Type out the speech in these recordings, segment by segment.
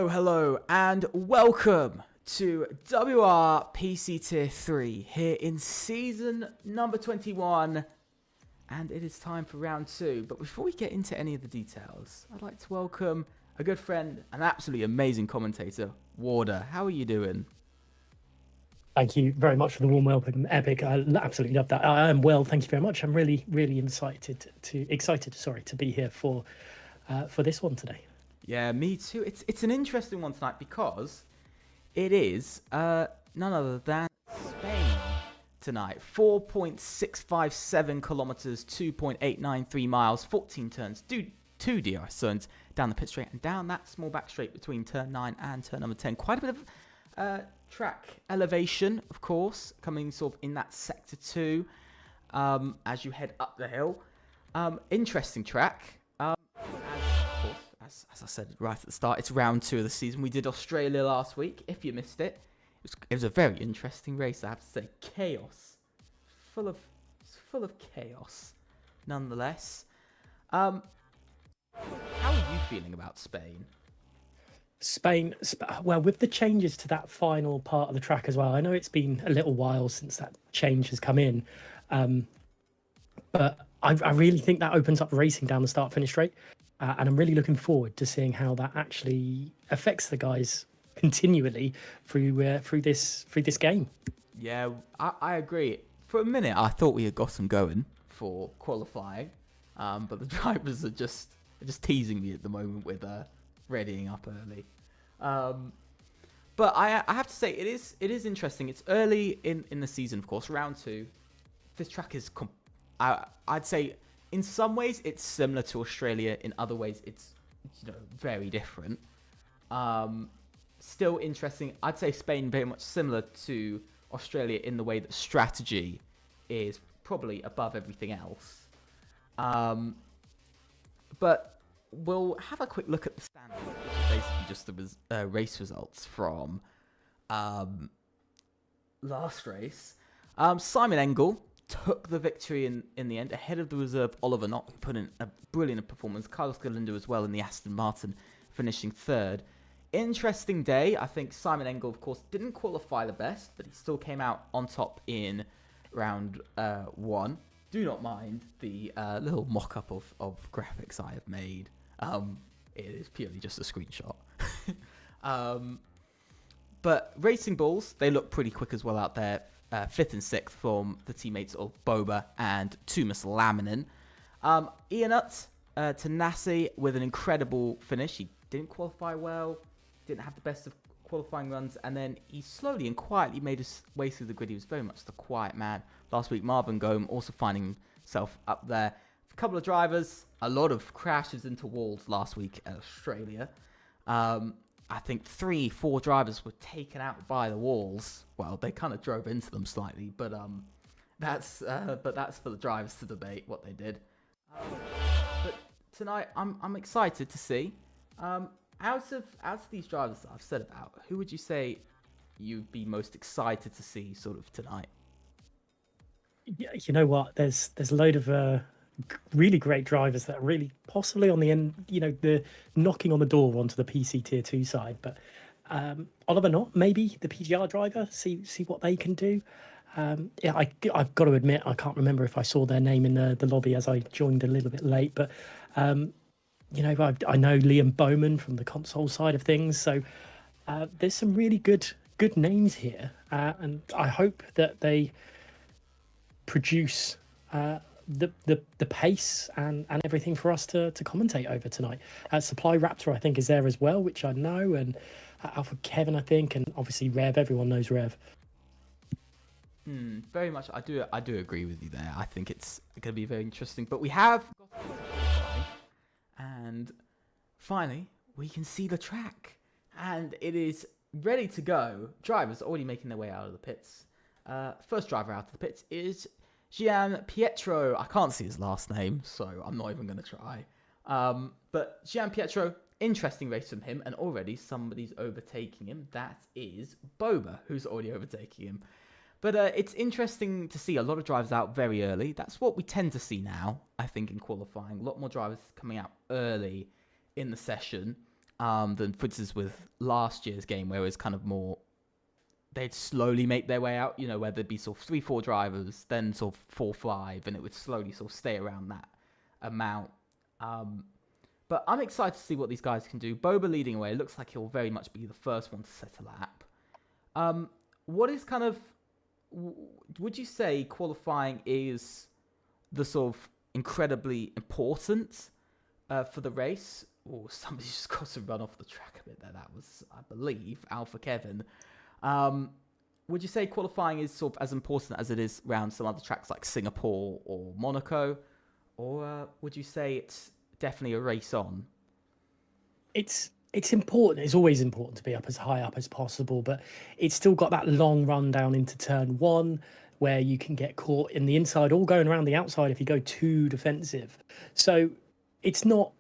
Hello, and welcome to WOR PC Tier 3 here in season number 21, and it is time for round 2. But before we get into any of the details, I'd like to welcome a good friend, an absolutely amazing commentator, Warder. How are you doing? Thank you very much for the warm welcome, Epic. I absolutely love that. I am well, thank you very much. I'm really excited to be here for this one today. Yeah, me too. It's an interesting one tonight because it is none other than Spain tonight. 4.657 kilometers, 2.893 miles, 14 turns, two DRS zones down the pit straight and down that small back straight between turn 9 and turn number 10. Quite a bit of track elevation, of course, coming sort of in that sector 2 as you head up the hill. Interesting track. As I said right at the start, it's round 2 of the season. We did Australia last week. If you missed it, it was a very interesting race, I have to say. Chaos. Full of chaos, nonetheless. How are you feeling about Spain? Well, with the changes to that final part of the track as well, I know it's been a little while since that change has come in, but I really think that opens up racing down the start-finish straight. And I'm really looking forward to seeing how that actually affects the guys continually through this game. Yeah, I agree. For a minute, I thought we had got them going for qualifying, but the drivers are just teasing me at the moment with readying up early. But I have to say it is interesting. It's early in the season, of course, round 2. This track is I'd say. In some ways, it's similar to Australia. In other ways, it's very different. Still interesting. I'd say Spain very much similar to Australia in the way that strategy is probably above everything else. But we'll have a quick look at the standings, which is basically just the race results from last race. Simon Engel took the victory in the end, ahead of the reserve Oliver Knott, who put in a brilliant performance. Carlos Galindo as well in the Aston Martin, finishing 3rd. Interesting day. I think Simon Engel, of course, didn't qualify the best, but he still came out on top in round 1. Do not mind the little mock-up of graphics I have made. It is purely just a screenshot. But Racing Bulls, they look pretty quick as well out there. 5th and 6th from the teammates of Boba and Tumas Laminen. Ianut Tanasi with an incredible finish. He didn't qualify well, didn't have the best of qualifying runs, and then he slowly and quietly made his way through the grid. He was very much the quiet man. Last week, Marvin Gome also finding himself up there. A couple of drivers, a lot of crashes into walls last week at Australia. I think 3-4 drivers were taken out by the walls. Well, they kind of drove into them slightly, but that's for the drivers to debate what they did. But tonight, I'm excited to see. Out of these drivers that I've said about, who would you say you'd be most excited to see sort of tonight? Yeah, you know what? There's a load of really great drivers that are really possibly on the end. The knocking on the door onto the PC Tier 2 side, but Oliver Knott, maybe the PGR driver. See what they can do. Yeah, I've got to admit I can't remember if I saw their name in the lobby as I joined a little bit late, but I know Liam Bowman from the console side of things, so there's some really good names here, and I hope that they produce the pace and everything for us to commentate over tonight. Supply Raptor, I think, is there as well, which I know, and Alpha Kevin, I think, and obviously Rev. Everyone knows Rev. Very much. I do agree with you there. I think it's going to be very interesting. But we have got and finally we can see the track, and it is ready to go. Drivers already making their way out of the pits. First driver out of the pits is Gian Pietro. I can't see his last name, so I'm not even going to try. But Gian Pietro, interesting race from him, and already somebody's overtaking him. That is Boba, who's already overtaking him. But it's interesting to see a lot of drivers out very early. That's what we tend to see now, I think, in qualifying. A lot more drivers coming out early in the session than, for instance, with last year's game, where it was kind of more, they'd slowly make their way out, where there'd be sort of 3-4 drivers, then sort of 4-5, and it would slowly sort of stay around that amount. But I'm excited to see what these guys can do. Boba leading away. It looks like he'll very much be the first one to set a lap. What is kind of... Would you say qualifying is the sort of incredibly important for the race? Oh, somebody just got to run off the track a bit there. That was, I believe, Alpha Kevin. Would you say qualifying is sort of as important as it is around some other tracks like Singapore or Monaco? Or would you say it's definitely a race on? It's important. It's always important to be up as high up as possible, but it's still got that long run down into turn one where you can get caught in the inside or going around the outside if you go too defensive. So it's not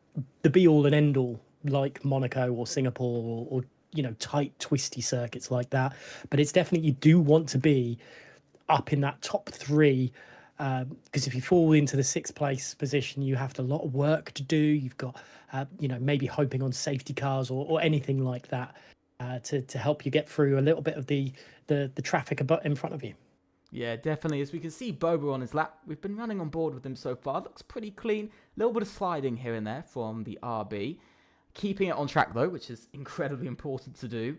the be all and end all like Monaco or Singapore or tight twisty circuits like that, but it's definitely, you do want to be up in that top three, because if you fall into the sixth place position, you have a lot of work to do. You've got, maybe hoping on safety cars or anything like that to help you get through a little bit of the traffic in front of you. Yeah, definitely. As we can see Boba on his lap, we've been running on board with him so far. Looks pretty clean. A little bit of sliding here and there from the RB. Keeping it on track, though, which is incredibly important to do.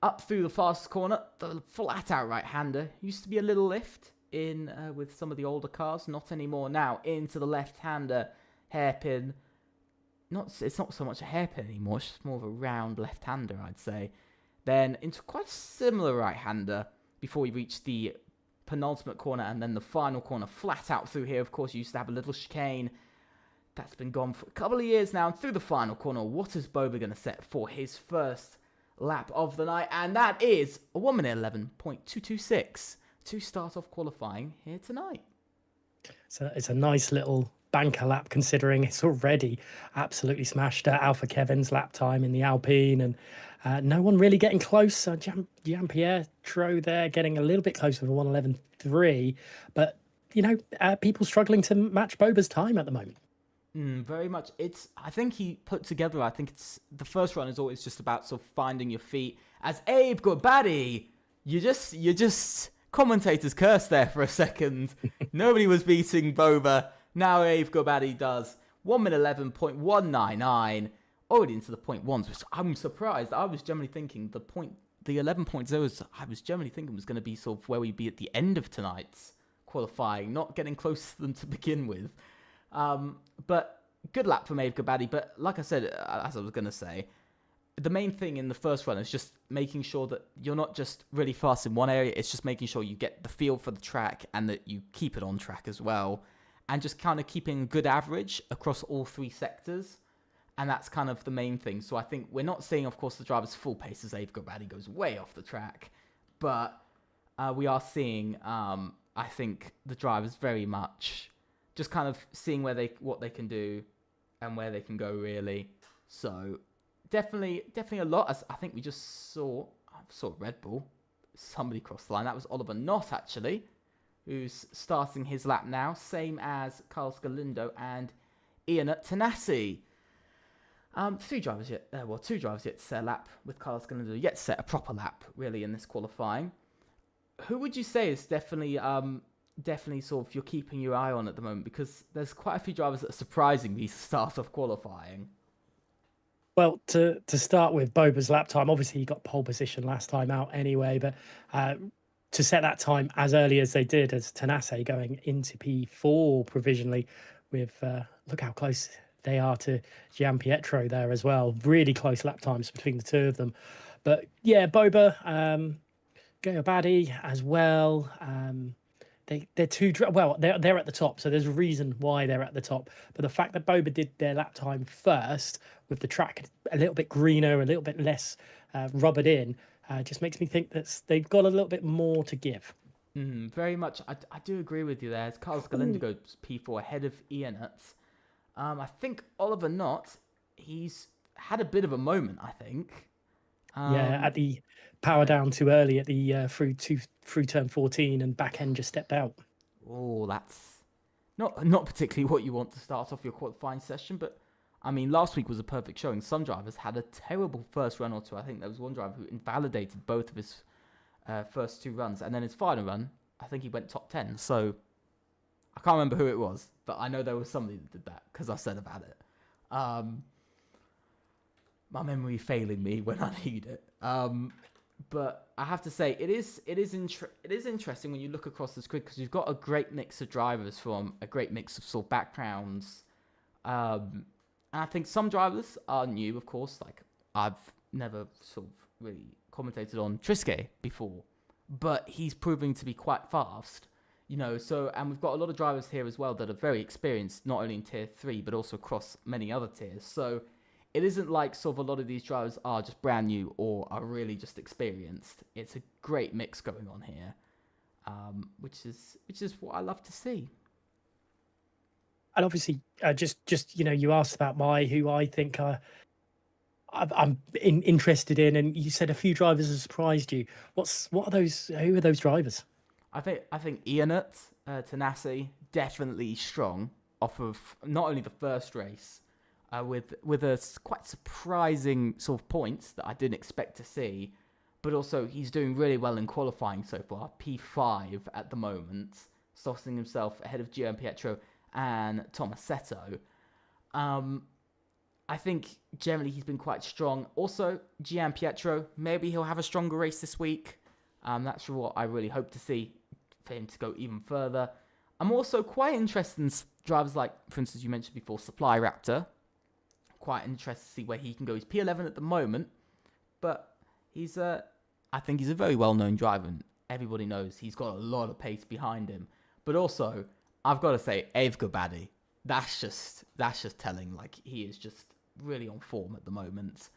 Up through the fastest corner, the flat-out right-hander. Used to be a little lift in with some of the older cars. Not anymore now. Into the left-hander hairpin. It's not so much a hairpin anymore. It's just more of a round left-hander, I'd say. Then into quite a similar right-hander before we reach the penultimate corner and then the final corner flat out through here. Of course, you used to have a little chicane. That's been gone for a couple of years now. And through the final corner, what is Boba going to set for his first lap of the night? And that is a 1 minute 11.226 to start off qualifying here tonight. So it's a nice little banker lap, considering it's already absolutely smashed Alpha Kevin's lap time in the Alpine, and no one really getting close. Gian Pietro there getting a little bit closer to 1:11.3, but people struggling to match Boba's time at the moment. Very much. I think he put together, it's the first run is always just about sort of finding your feet. As Abe Gobadi, you just commentators cursed there for a second. Nobody was beating Boba. Now Abe Gobadi does. 1 minute 11.199. Already into the point ones, which I'm surprised. I was generally thinking the 11.0s, I was generally thinking was going to be sort of where we'd be at the end of tonight's qualifying, not getting close to them to begin with. But good lap from Abe Gobadi. But like I said, as I was going to say, the main thing in the first run is just making sure that you're not just really fast in one area. It's just making sure you get the feel for the track and that you keep it on track as well. And just kind of keeping a good average across all three sectors. And that's kind of the main thing. So I think we're not seeing, of course, the driver's full pace as Abe Gobadi goes way off the track. But we are seeing, I think, the drivers very much just kind of seeing what they can do and where they can go, really. So definitely a lot. As I think we just saw Red Bull. Somebody crossed the line. That was Oliver Knott, actually, who's starting his lap now, same as Carlos Galindo and Ian Tanasi. Two drivers yet to set a lap with Carlos Galindo, yet to set a proper lap, really, in this qualifying. Who would you say is definitely sort of you're keeping your eye on at the moment? Because there's quite a few drivers that are surprising me to start off qualifying. Well, to start with, Boba's lap time, obviously he got pole position last time out anyway, but to set that time as early as they did, as Tanase going into P4 provisionally with, look how close they are to Gianpietro there as well. Really close lap times between the two of them. But yeah, Boba, Gayobadi as well. They're they're at the top, so there's a reason why they're at the top. But the fact that Boba did their lap time first, with the track a little bit greener, a little bit less rubbered in, just makes me think that they've got a little bit more to give. Very much. I do agree with you there. Carlos Galindo goes P4 ahead of Ian Utz. I think Oliver Knott, he's had a bit of a moment, I think. At the power down too early at the through turn 14, and back end just stepped out. Oh, that's not particularly what you want to start off your qualifying session, but I mean, last week was a perfect showing. Some drivers had a terrible first run or two. I think there was one driver who invalidated both of his first two runs, and then his final run, I think he went top 10. So I can't remember who it was, but I know there was somebody that did that because I said about it. My memory failing me when I need it. But I have to say, it is interesting when you look across this grid, because you've got a great mix of drivers from a great mix of sort of backgrounds. And I think some drivers are new, of course. Like, I've never sort of really commentated on Trisket before, but he's proving to be quite fast. So, and we've got a lot of drivers here as well that are very experienced, not only in tier 3, but also across many other tiers. So it isn't like sort of a lot of these drivers are just brand new or are really just experienced. It's a great mix going on here, which is what I love to see. And obviously, just you asked about who I think I'm interested in, and you said a few drivers have surprised you. What are those? Who are those drivers? I think Ianut Tanasi, definitely strong off of not only the first race, with a quite surprising sort of points that I didn't expect to see, but also he's doing really well in qualifying so far. P5 at the moment, slotting himself ahead of Gianpietro and Tomasetto. I think generally he's been quite strong. Also, Gianpietro, maybe he'll have a stronger race this week. That's what I really hope to see, for him to go even further. I'm also quite interested in drivers like, for instance, you mentioned before, Supply Raptor. Quite interested to see where he can go. He's P11 at the moment, but I think he's a very well-known driver, and everybody knows he's got a lot of pace behind him. But also, I've got to say, Gabadi, that's just telling. Like, he is just really on form at the moment.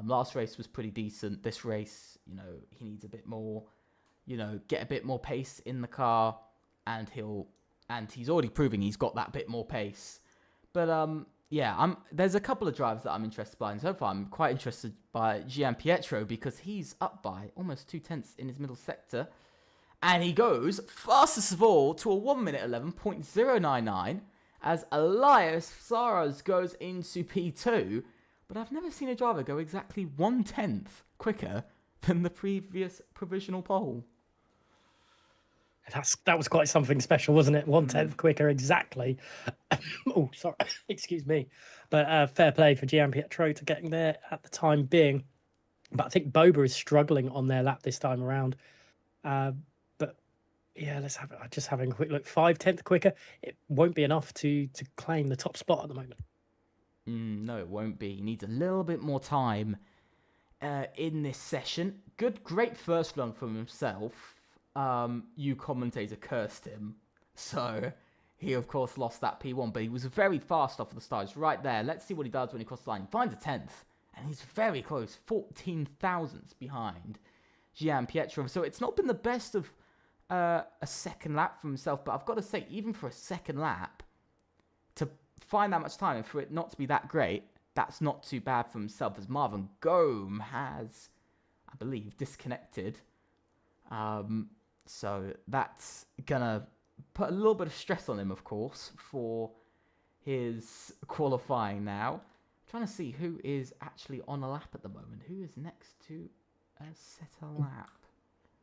Last race was pretty decent. This race, he needs a bit more, get a bit more pace in the car, and he's already proving he's got that bit more pace. But there's a couple of drivers that I'm interested by, and so far I'm quite interested by Gianpietro, because he's up by almost 2/10 in his middle sector, and he goes fastest of all to a 1:11.099 as Elias Saros goes into P2. But I've never seen a driver go exactly 1/10 quicker than the previous provisional pole. That was quite something special, wasn't it? 1/10 quicker exactly. Oh, sorry, excuse me. But fair play for Gianpietro to getting there at the time being. But I think Boba is struggling on their lap this time around. But yeah, just having a quick look. 5/10 quicker. It won't be enough to claim the top spot at the moment. No, it won't be. He needs a little bit more time in this session. Great first run from himself. You commentator cursed him. So he, of course, lost that P1, but he was very fast off of the start. He's right there. Let's see what he does when he crosses the line. He finds a 10th, and he's very close, 14 thousandths behind Gianpietro. So it's not been the best of a second lap for himself, but I've got to say, even for a second lap, to find that much time and for it not to be that great, that's not too bad for himself, as Marvin Gome has, I believe, disconnected. So that's gonna put a little bit of stress on him, of course, for his qualifying now. Trying to see who is actually on a lap at the moment. Who is next to set a lap?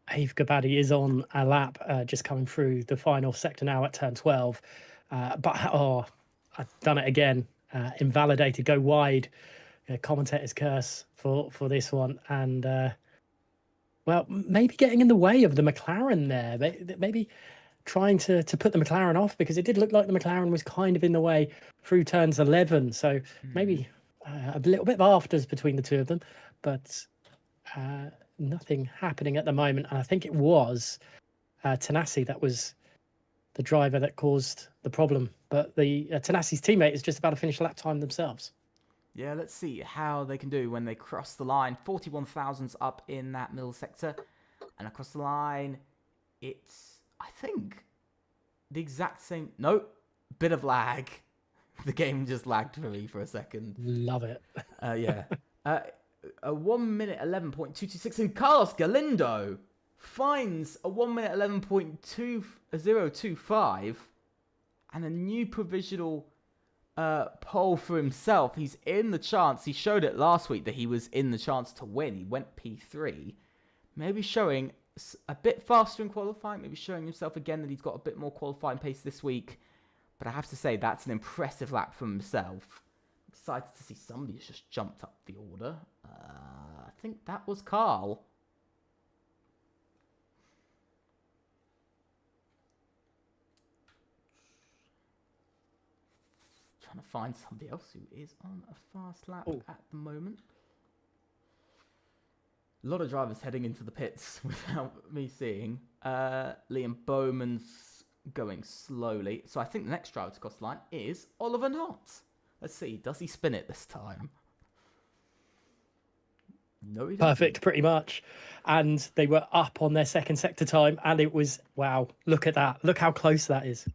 Ave Gabadi is on a lap, just coming through the final sector now at turn 12. I've done it again. Invalidated, go wide. Commentator's curse for this one. And, well, maybe getting in the way of the McLaren there. Maybe trying to put the McLaren off, because it did look like the McLaren was kind of in the way through turns 11. So maybe a little bit of afters between the two of them. But nothing happening at the moment. And I think it was Tanasi that was the driver that caused the problem. But the Tanasi's teammate is just about to finish lap time themselves. Yeah, let's see how they can do when they cross the line. 41,000's up in that middle sector. And across the line, it's, I think, the exact same... No, bit of lag. The game just lagged for me for a second. Love it. Yeah. A 1 minute 11.226, and Carlos Galindo finds a 1 minute 11.2025 and a new provisional pole for himself. He's in the chance. He showed it last week that he was in the chance to win. He went P3, maybe showing a bit faster in qualifying, maybe showing himself again that he's got a bit more qualifying pace this week. But I have to say, that's an impressive lap from himself. Excited to see somebody who's just jumped up the order. I think that was Carl. Trying to find somebody else who is on a fast lap at the moment. A lot of drivers heading into the pits without me seeing. Liam Bowman's going slowly. So I think the next driver to cross the line is Oliver Knott. Let's see, does he spin it this time? No, he doesn't. Perfect, pretty much. And they were up on their second sector time, and it was, wow, look at that. Look how close that is.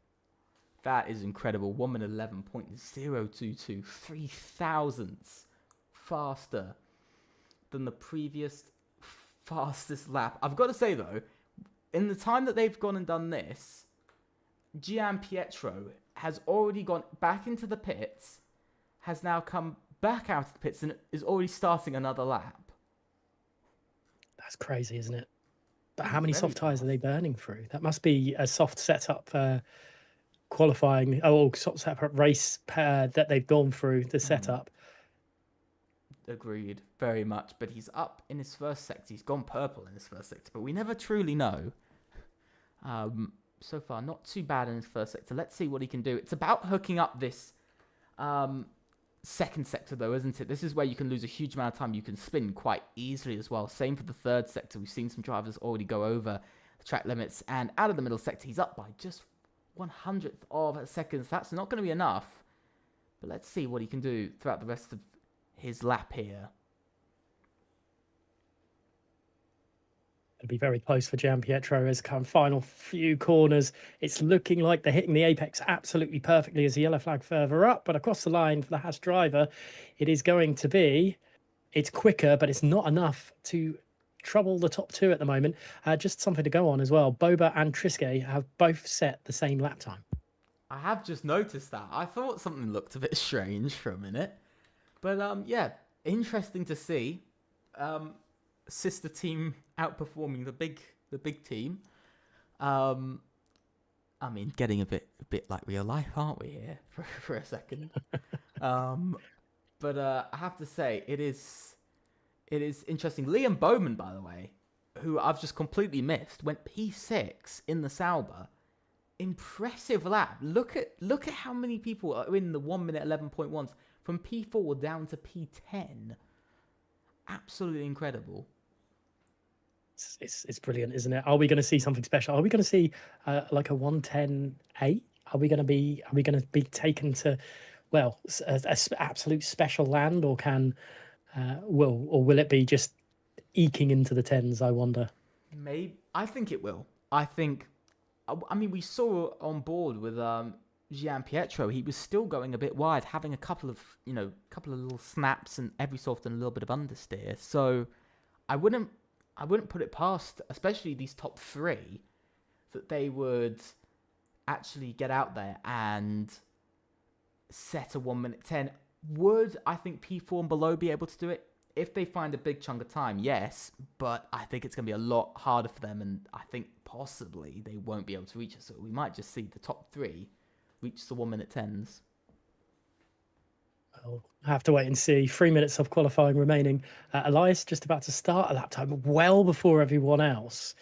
That is incredible. 1 minute 11.022, 3 thousandths faster than the previous fastest lap. I've got to say, though, in the time that they've gone and done this, Gian Pietro has already gone back into the pits, has now come back out of the pits, and is already starting another lap. That's crazy, isn't it? But how many soft tyres are they burning through? That must be a soft setup qualifying, soft setup race that they've gone through the setup. Agreed, very much. But he's up in his first sector. He's gone purple in his first sector, but we never truly know. So far, not too bad in his first sector. Let's see what he can do. It's about hooking up this second sector, though, isn't it? This is where you can lose a huge amount of time. You can spin quite easily as well. Same for the third sector. We've seen some drivers already go over the track limits. And out of the middle sector, he's up by just 1/100th of a second. That's not going to be enough. But let's see what he can do throughout the rest of his lap here. It'll be very close for Gian Pietro as come final few corners. It's looking like they're hitting the apex absolutely perfectly as the yellow flag further up. But across the line for the Haas driver, it is going to be, it's quicker, but it's not enough to trouble the top two at the moment. Just something to go on as well. Boba and Triske have both set the same lap time. I have just noticed that. I thought something looked a bit strange for a minute. But yeah, interesting to see. Sister team outperforming the big team. I mean, getting a bit like real life, aren't we here for a second? But I have to say, it is interesting. Liam Bowman, by the way, who I've just completely missed, went P6 in the Sauber. Impressive lap. Look at how many people are in the 1 minute 11.1s from P4 down to P10. Absolutely incredible. It's brilliant, isn't it? Are we going to see something special? Are we going to see like a 110.8? Are we going to be taken to, well, a absolute special land, or will it be just eking into the tens? I wonder. Maybe. I think it will. I mean, we saw on board with Gian Pietro, he was still going a bit wide, having a couple of little snaps and every so often a little bit of understeer. So I wouldn't put it past, especially these top three, that they would actually get out there and set a 1 minute 10. Would, I think, P4 and below be able to do it? If they find a big chunk of time, yes, but I think it's going to be a lot harder for them, and I think possibly they won't be able to reach it, so we might just see the top 3 reach the 1 minute 10s. I'll have to wait and see. 3 minutes of qualifying remaining. Elias just about to start a lap time well before everyone else.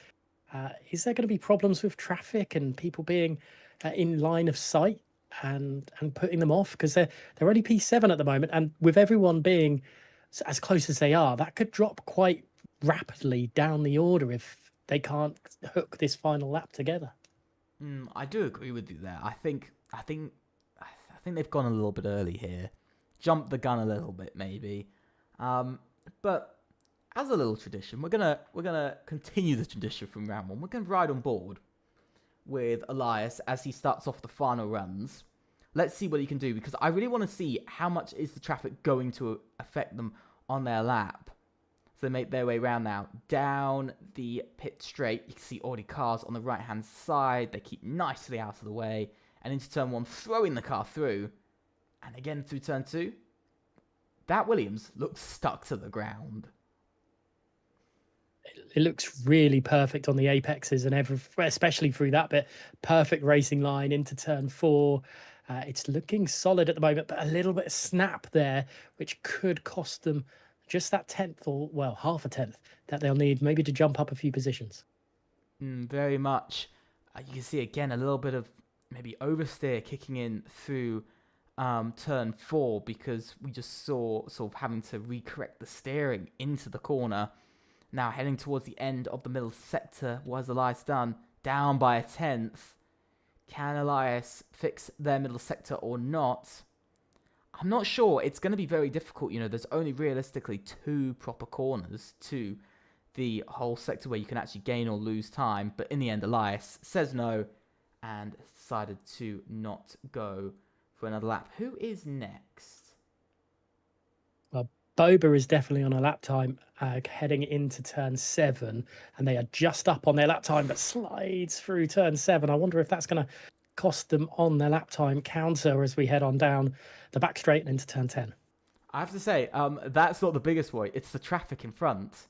Is there going to be problems with traffic and people being in line of sight and putting them off? Because they're only P7 at the moment, and with everyone being as close as they are, that could drop quite rapidly down the order if they can't hook this final lap together. I do agree with you there. I think they've gone a little bit early here, jumped the gun a little bit maybe, but as a little tradition, we're gonna continue the tradition from round 1. We're gonna ride on board with Elias as he starts off the final runs. Let's see what he can do, because I really want to see how much is the traffic going to affect them on their lap. So they make their way around now. Down the pit straight, you can see already cars on the right-hand side. They keep nicely out of the way. And into turn 1, throwing the car through. And again through turn 2. That Williams looks stuck to the ground. It looks really perfect on the apexes and especially through that bit. Perfect racing line into turn 4. It's looking solid at the moment, but a little bit of snap there, which could cost them just that 10th or, well, half a 10th that they'll need maybe to jump up a few positions. Very much. You can see again a little bit of maybe oversteer kicking in through turn 4, because we just saw sort of having to recorrect the steering into the corner. Now heading towards the end of the middle sector. What has Elias done? Down by a 10th. Can Elias fix their middle sector or not? I'm not sure. It's going to be very difficult. You know, there's only realistically 2 proper corners to the whole sector where you can actually gain or lose time. But in the end, Elias says no and decided to not go for another lap. Who is next? Well, Boba is definitely on a lap time heading into turn 7, and they are just up on their lap time, but slides through turn 7. I wonder if that's going to cost them on their lap time counter as we head on down the back straight and into turn 10. I have to say, that's not the biggest worry. It's the traffic in front.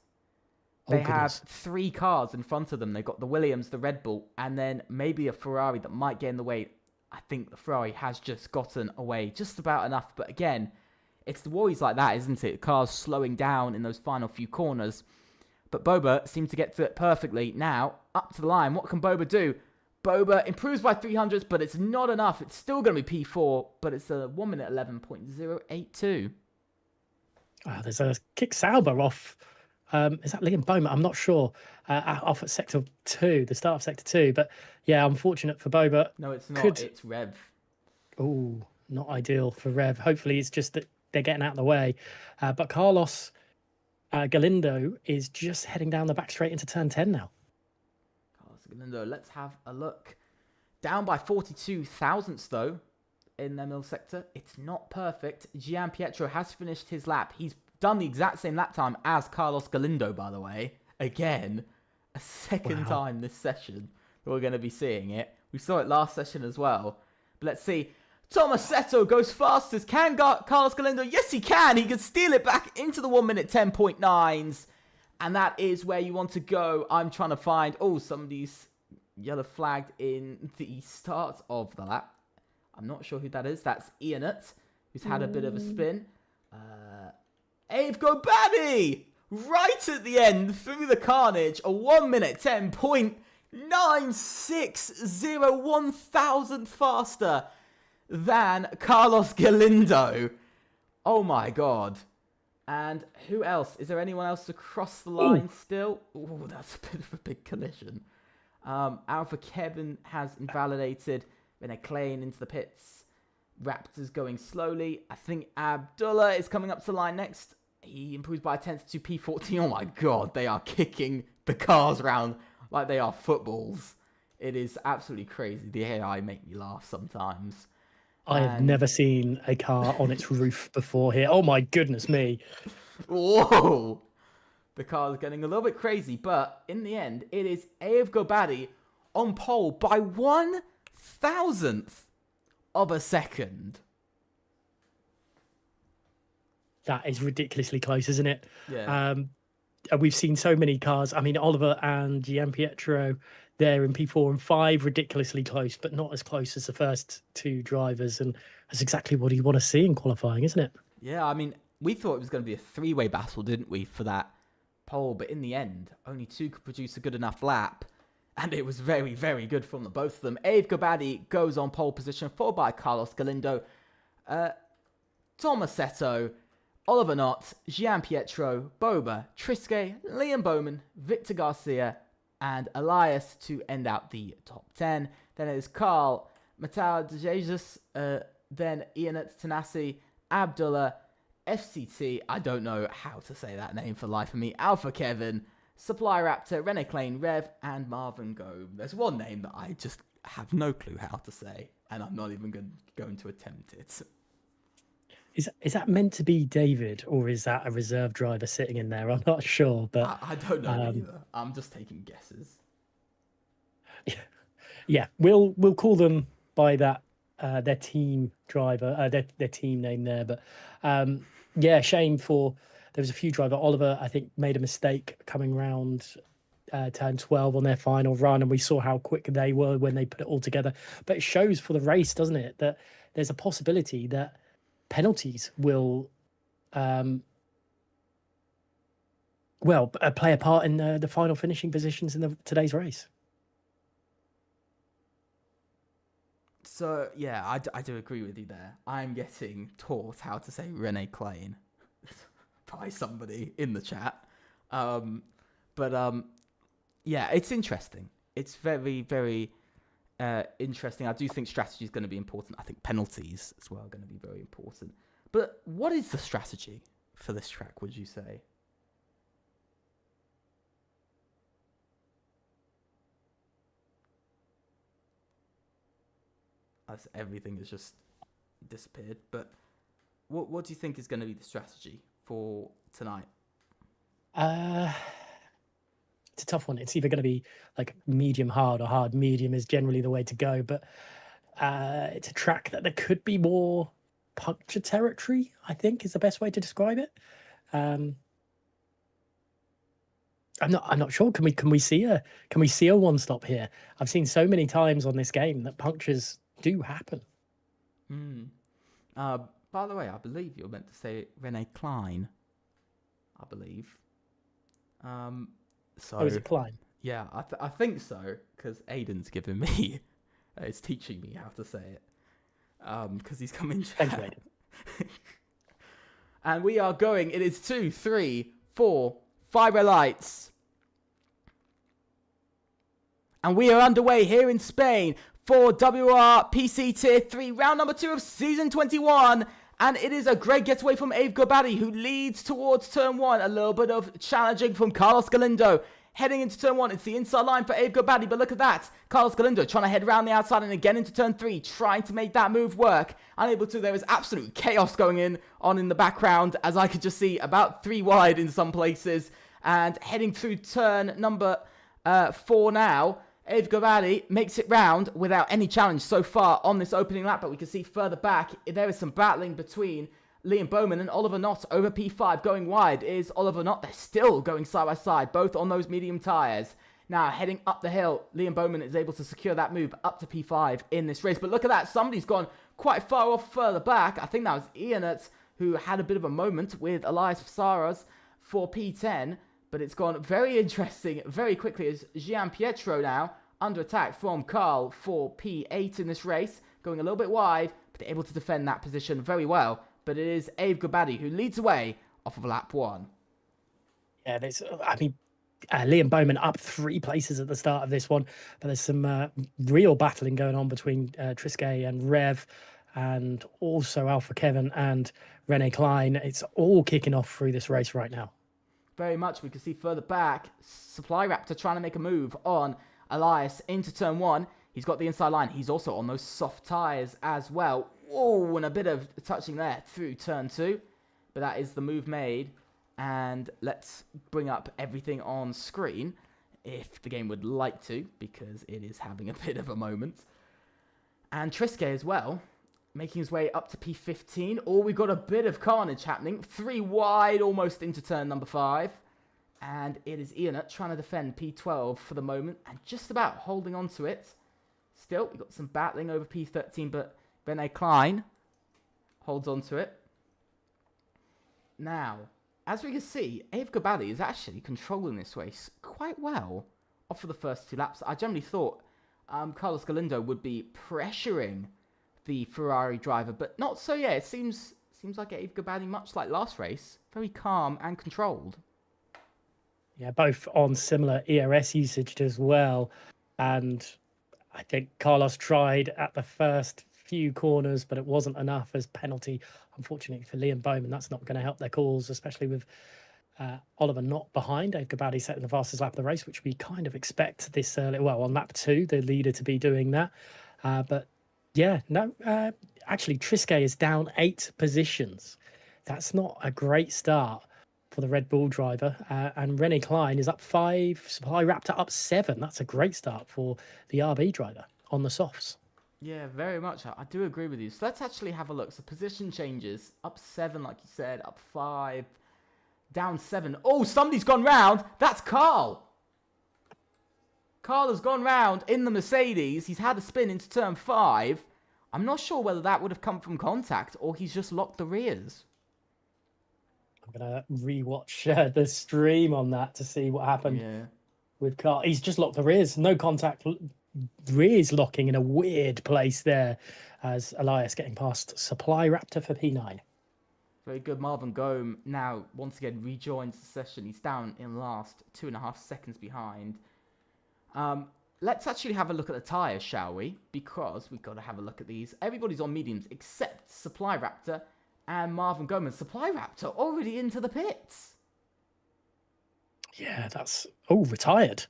They have 3 cars in front of them. They've got the Williams, the Red Bull, and then maybe a Ferrari that might get in the way. I think the Ferrari has just gotten away just about enough. But again, it's the worries like that, isn't it? Cars slowing down in those final few corners. But Boba seemed to get through it perfectly. Now, up to the line. What can Boba do? Boba improves by 300s, but it's not enough. It's still going to be P4, but it's a 1 minute 11.082. There's a kick Sauber off. Is that Liam Bowman? I'm not sure. Off at sector 2, the start of sector 2. But yeah, unfortunate for Boba. No, it's not. It's Rev. Oh, not ideal for Rev. Hopefully it's just that they're getting out of the way. But Carlos Galindo is just heading down the back straight into turn 10 now. Carlos Galindo, let's have a look. Down by 42 thousandths, though, in their middle sector. It's not perfect. Gian Pietro has finished his lap. He's done the exact same lap time as Carlos Galindo, by the way. Again, a second time this session that we're going to be seeing it. We saw it last session as well. But let's see. Tomasetto goes fastest. Can Carlos Galindo? Yes, he can. He can steal it back into the 1 minute 10.9s. And that is where you want to go. I'm trying to find... Oh, somebody's yellow flagged in the start of the lap. I'm not sure who that is. That's Ianut, who's had a bit of a spin. Ave Gobadi! Right at the end, through the carnage, a 1 minute 10.960, 1,000th faster than Carlos Galindo. Oh my god. And who else? Is there anyone else to cross the line still? Oh, that's a bit of a big collision. Alpha Kevin has invalidated. Rene Klein into the pits. Raptors going slowly. I think Abdullah is coming up to the line next. He improves by a 10th to P14. Oh my god, they are kicking the cars around like they are footballs. It is absolutely crazy. The AI make me laugh sometimes. I have never seen a car on its roof before here. Oh my goodness me. Whoa! The car is getting a little bit crazy, but in the end, it is Ave Gobadi on pole by 1,000th of a second. That is ridiculously close, isn't it? Yeah. And we've seen so many cars. I mean, Oliver and Gianpietro there in P4 and 5, ridiculously close, but not as close as the first two drivers. And that's exactly what you want to see in qualifying, isn't it? Yeah, I mean, we thought it was going to be a three-way battle, didn't we, for that pole? But in the end, only two could produce a good enough lap. And it was very, very good from the both of them. Abe Gabadi goes on pole position, followed by Carlos Galindo, Tomasetto, Oliver Knott, Gianpietro, Boba, Triske, Liam Bowman, Victor Garcia, and Elias to end out the top 10. Then it is Carl, Matao De Jesus, then Ianat Tanasi, Abdullah, FCT, I don't know how to say that name for the life of me, Alpha Kevin, Supply Raptor, Rene Klein, Rev, and Marvin Gome. There's one name that I just have no clue how to say, and I'm not even going to attempt it. Is that meant to be David, or is that a reserve driver sitting in there? I'm not sure, but I don't know either. I'm just taking guesses. Yeah, we'll call them by that their team driver, their team name there. But yeah, shame for there was a few driver. Oliver, I think, made a mistake coming round turn 12 on their final run, and we saw how quick they were when they put it all together. But it shows for the race, doesn't it, that there's a possibility that penalties will play a part in the final finishing positions in today's race. So, yeah, I do agree with you there. I'm getting taught how to say Rene Klein by somebody in the chat. Yeah, it's interesting. It's very, very interesting. I do think strategy is going to be important. I think penalties as well are going to be very important. But what is the strategy for this track, would you say? As everything has just disappeared. But what do you think is going to be the strategy for tonight? It's a tough one. It's either going to be like medium hard or hard medium is generally the way to go. But it's a track that there could be more puncture territory, I think, is the best way to describe it. I'm not sure. Can we see a one stop here? I've seen so many times on this game that punctures do happen. By the way, I believe you're meant to say Rene Klein. I believe. So is it Klein? Yeah, I think so, because Aiden's giving me, is teaching me how to say it, because he's come in chat. Thank you, Aiden. And we are going. It is 2, 3, 4, 5 red lights. And we are underway here in Spain for WOR PC Tier 3, round number 2 of Season 21. And it is a great getaway from Abe Gabadi, who leads towards Turn 1. A little bit of challenging from Carlos Galindo. Heading into Turn 1, it's the inside line for Abe Gabadi, but look at that. Carlos Galindo trying to head around the outside and again into Turn 3, trying to make that move work. Unable to. There is absolute chaos going on in the background, as I could just see about 3 wide in some places. And heading through Turn number 4 now. Abe Gabadi makes it round without any challenge so far on this opening lap, but we can see further back, there is some battling between Liam Bowman and Oliver Knott over P5. Going wide is Oliver Knott. They're still going side by side, both on those medium tyres. Now, heading up the hill, Liam Bowman is able to secure that move up to P5 in this race. But look at that, somebody's gone quite far off further back. I think that was Ianat, who had a bit of a moment with Elias Saras for P10. But it's gone very interesting very quickly as Gianpietro now under attack from Carl for P8 in this race. Going a little bit wide, but able to defend that position very well. But it is Abe Gabadi who leads away off of lap 1. Yeah, Liam Bowman up 3 places at the start of this one. But there's some real battling going on between Triske and Rev, and also Alpha Kevin and Rene Klein. It's all kicking off through this race right now. Very much. We can see further back, Supply Raptor trying to make a move on Elias into Turn 1. He's got the inside line. He's also on those soft tyres as well. Oh, and a bit of touching there through Turn 2. But that is the move made. And let's bring up everything on screen. if the game would like to, because it is having a bit of a moment. And Triske as well, making his way up to P15. Oh, we've got a bit of carnage happening. 3 wide, almost into turn number 5. And it is Ianut trying to defend P12 for the moment, and just about holding on to it. Still, we've got some battling over P13, but Rene Klein holds on to it. Now, as we can see, Abe Gabadi is actually controlling this race quite well off for the first 2 laps. I generally thought Carlos Galindo would be pressuring the Ferrari driver, but not so yet. It seems like Abe Gabadi, much like last race, very calm and controlled. Yeah, both on similar ERS usage as well. And I think Carlos tried at the first few corners, but it wasn't enough as penalty. Unfortunately for Liam Bowman, that's not going to help their cause, especially with Oliver not behind. Dave Gabadi setting the fastest lap of the race, which we kind of expect this early. Well, on lap 2, the leader to be doing that. But yeah, no, actually, Triske is down 8 positions. That's not a great start for the Red Bull driver. And Rene Klein is up 5, Supply Raptor up 7. That's a great start for the RB driver on the softs. Yeah, very much. I do agree with you. So let's actually have a look. So position changes. Up 7, like you said. Up 5. Down 7. Oh, somebody's gone round. That's Carl. Carl has gone round in the Mercedes. He's had a spin into turn 5. I'm not sure whether that would have come from contact or he's just locked the rears. I'm going to rewatch the stream on that to see what happened with Carl. He's just locked the rears. No contact. Rears locking in a weird place there as Elias getting past Supply Raptor for P9. Very good. Marvin Gome now once again rejoins the session. He's down in last, 2.5 seconds behind. Let's actually have a look at the tyres, shall we? Because we've got to have a look at these. Everybody's on mediums except Supply Raptor and Marvin Gome. Supply Raptor already into the pits. Yeah, that's... Oh, retired.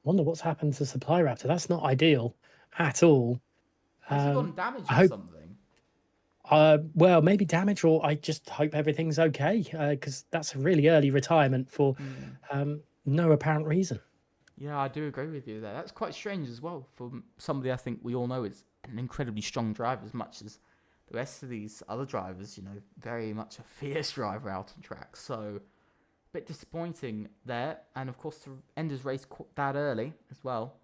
Wonder what's happened to Supply Raptor. That's not ideal at all. Has he gotten damaged or something? Well, maybe damage, or I just hope everything's okay, because that's a really early retirement for no apparent reason. Yeah, I do agree with you there. That's quite strange as well for somebody I think we all know is an incredibly strong driver, as much as the rest of these other drivers, you know, very much a fierce driver out on track. So, a bit disappointing there. And of course, to end his race that early as well.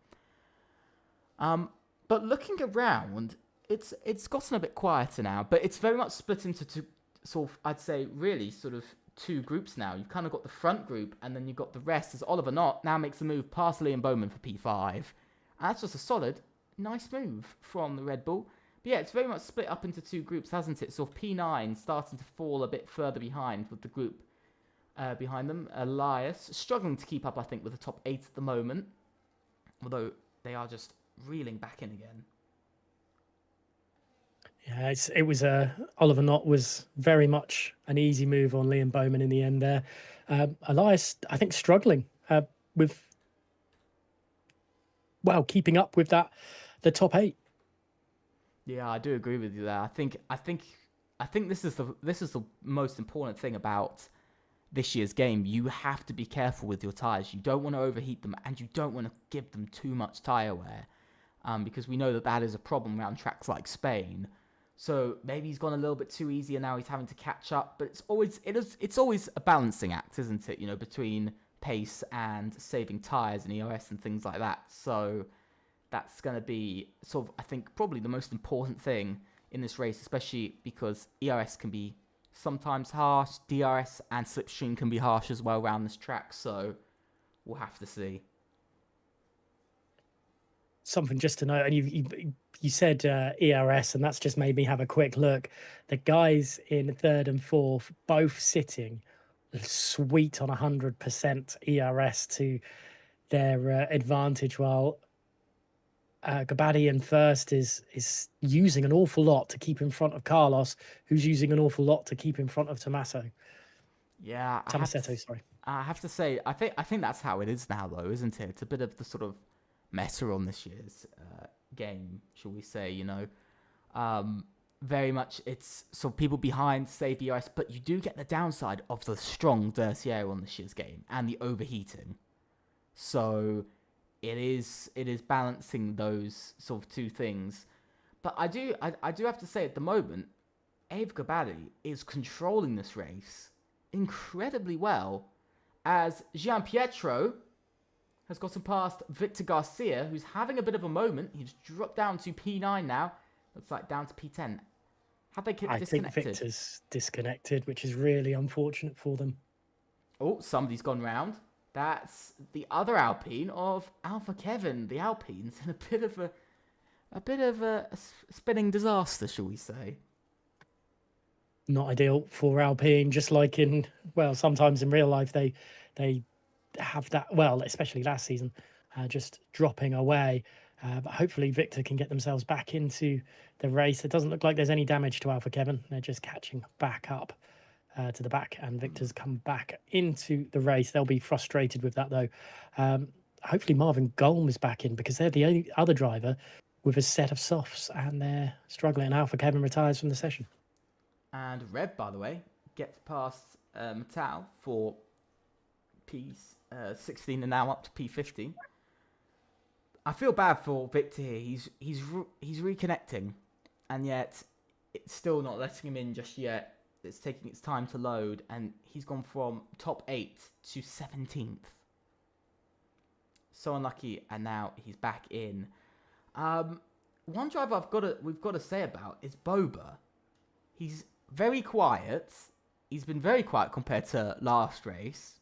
But looking around, it's gotten a bit quieter now, but it's very much split into two, sort of, I'd say, really sort of 2 groups now. You've kind of got the front group, and then you've got the rest, as Oliver Knott now makes a move past Liam Bowman for P5. And that's just a solid, nice move from the Red Bull. But yeah, it's very much split up into 2 groups, hasn't it? Sort of P9 starting to fall a bit further behind with the group behind them. Elias struggling to keep up, I think, with the top 8 at the moment, although they are just reeling back in again. Yeah, it was Oliver Knott was very much an easy move on Liam Bowman in the end there. Elias, I think, struggling with keeping up with the top 8. Yeah, I do agree with you there. I think this is the most important thing about this year's game. You have to be careful with your tires. You don't want to overheat them, and you don't want to give them too much tire wear, because we know that is a problem around tracks like Spain. So maybe he's gone a little bit too easy, and now he's having to catch up. But it's always a balancing act, isn't it? You know, between pace and saving tires and ERS and things like that. So that's going to be sort of, I think, probably the most important thing in this race, especially because ERS can be sometimes harsh, DRS and slipstream can be harsh as well around this track. So we'll have to see. Something just to note, and you said ERS, and that's just made me have a quick look. The guys in 3rd and 4th both sitting sweet on 100% ERS to their advantage, while Gabadi in 1st is using an awful lot to keep in front of Carlos, who's using an awful lot to keep in front of Tommaso. Yeah, Tomasetto, sorry. I have to say, I think that's how it is now, though, isn't it? It's a bit of the sort of meta on this year's game, shall we say, you know. very much it's so people behind save the ice, but you do get the downside of the strong dirty air on the Shiz game and the overheating. So it is balancing those sort of two things. But I do have to say at the moment, Abe Gabadi is controlling this race incredibly well, as Gian Pietro has gotten past Victor Garcia, who's having a bit of a moment. He's dropped down to P9 now. Looks like down to P10. Have they I think disconnected? Victor's disconnected, which is really unfortunate for them. Oh, somebody's gone round. That's the other Alpine of Alpha Kevin. The Alpine's in a bit of a spinning disaster, shall we say? Not ideal for Alpine, just like sometimes in real life they have that, well, especially last season, just dropping away. But hopefully Victor can get themselves back into the race. It doesn't look like there's any damage to Alpha Kevin. They're just catching back up to the back, and Victor's come back into the race. They'll be frustrated with that, though. Hopefully Marvin Golm is back in, because they're the only other driver with a set of softs, and they're struggling. Alpha Kevin retires from the session. And Red, by the way, gets past Mattel for P16 and now up to P15. I feel bad for Victor here. He's reconnecting, and yet it's still not letting him in just yet. It's taking its time to load, and he's gone from top 8 to 17th. So unlucky, and now he's back in. One driver we've got to say about is Boba. He's very quiet. He's been very quiet compared to last race.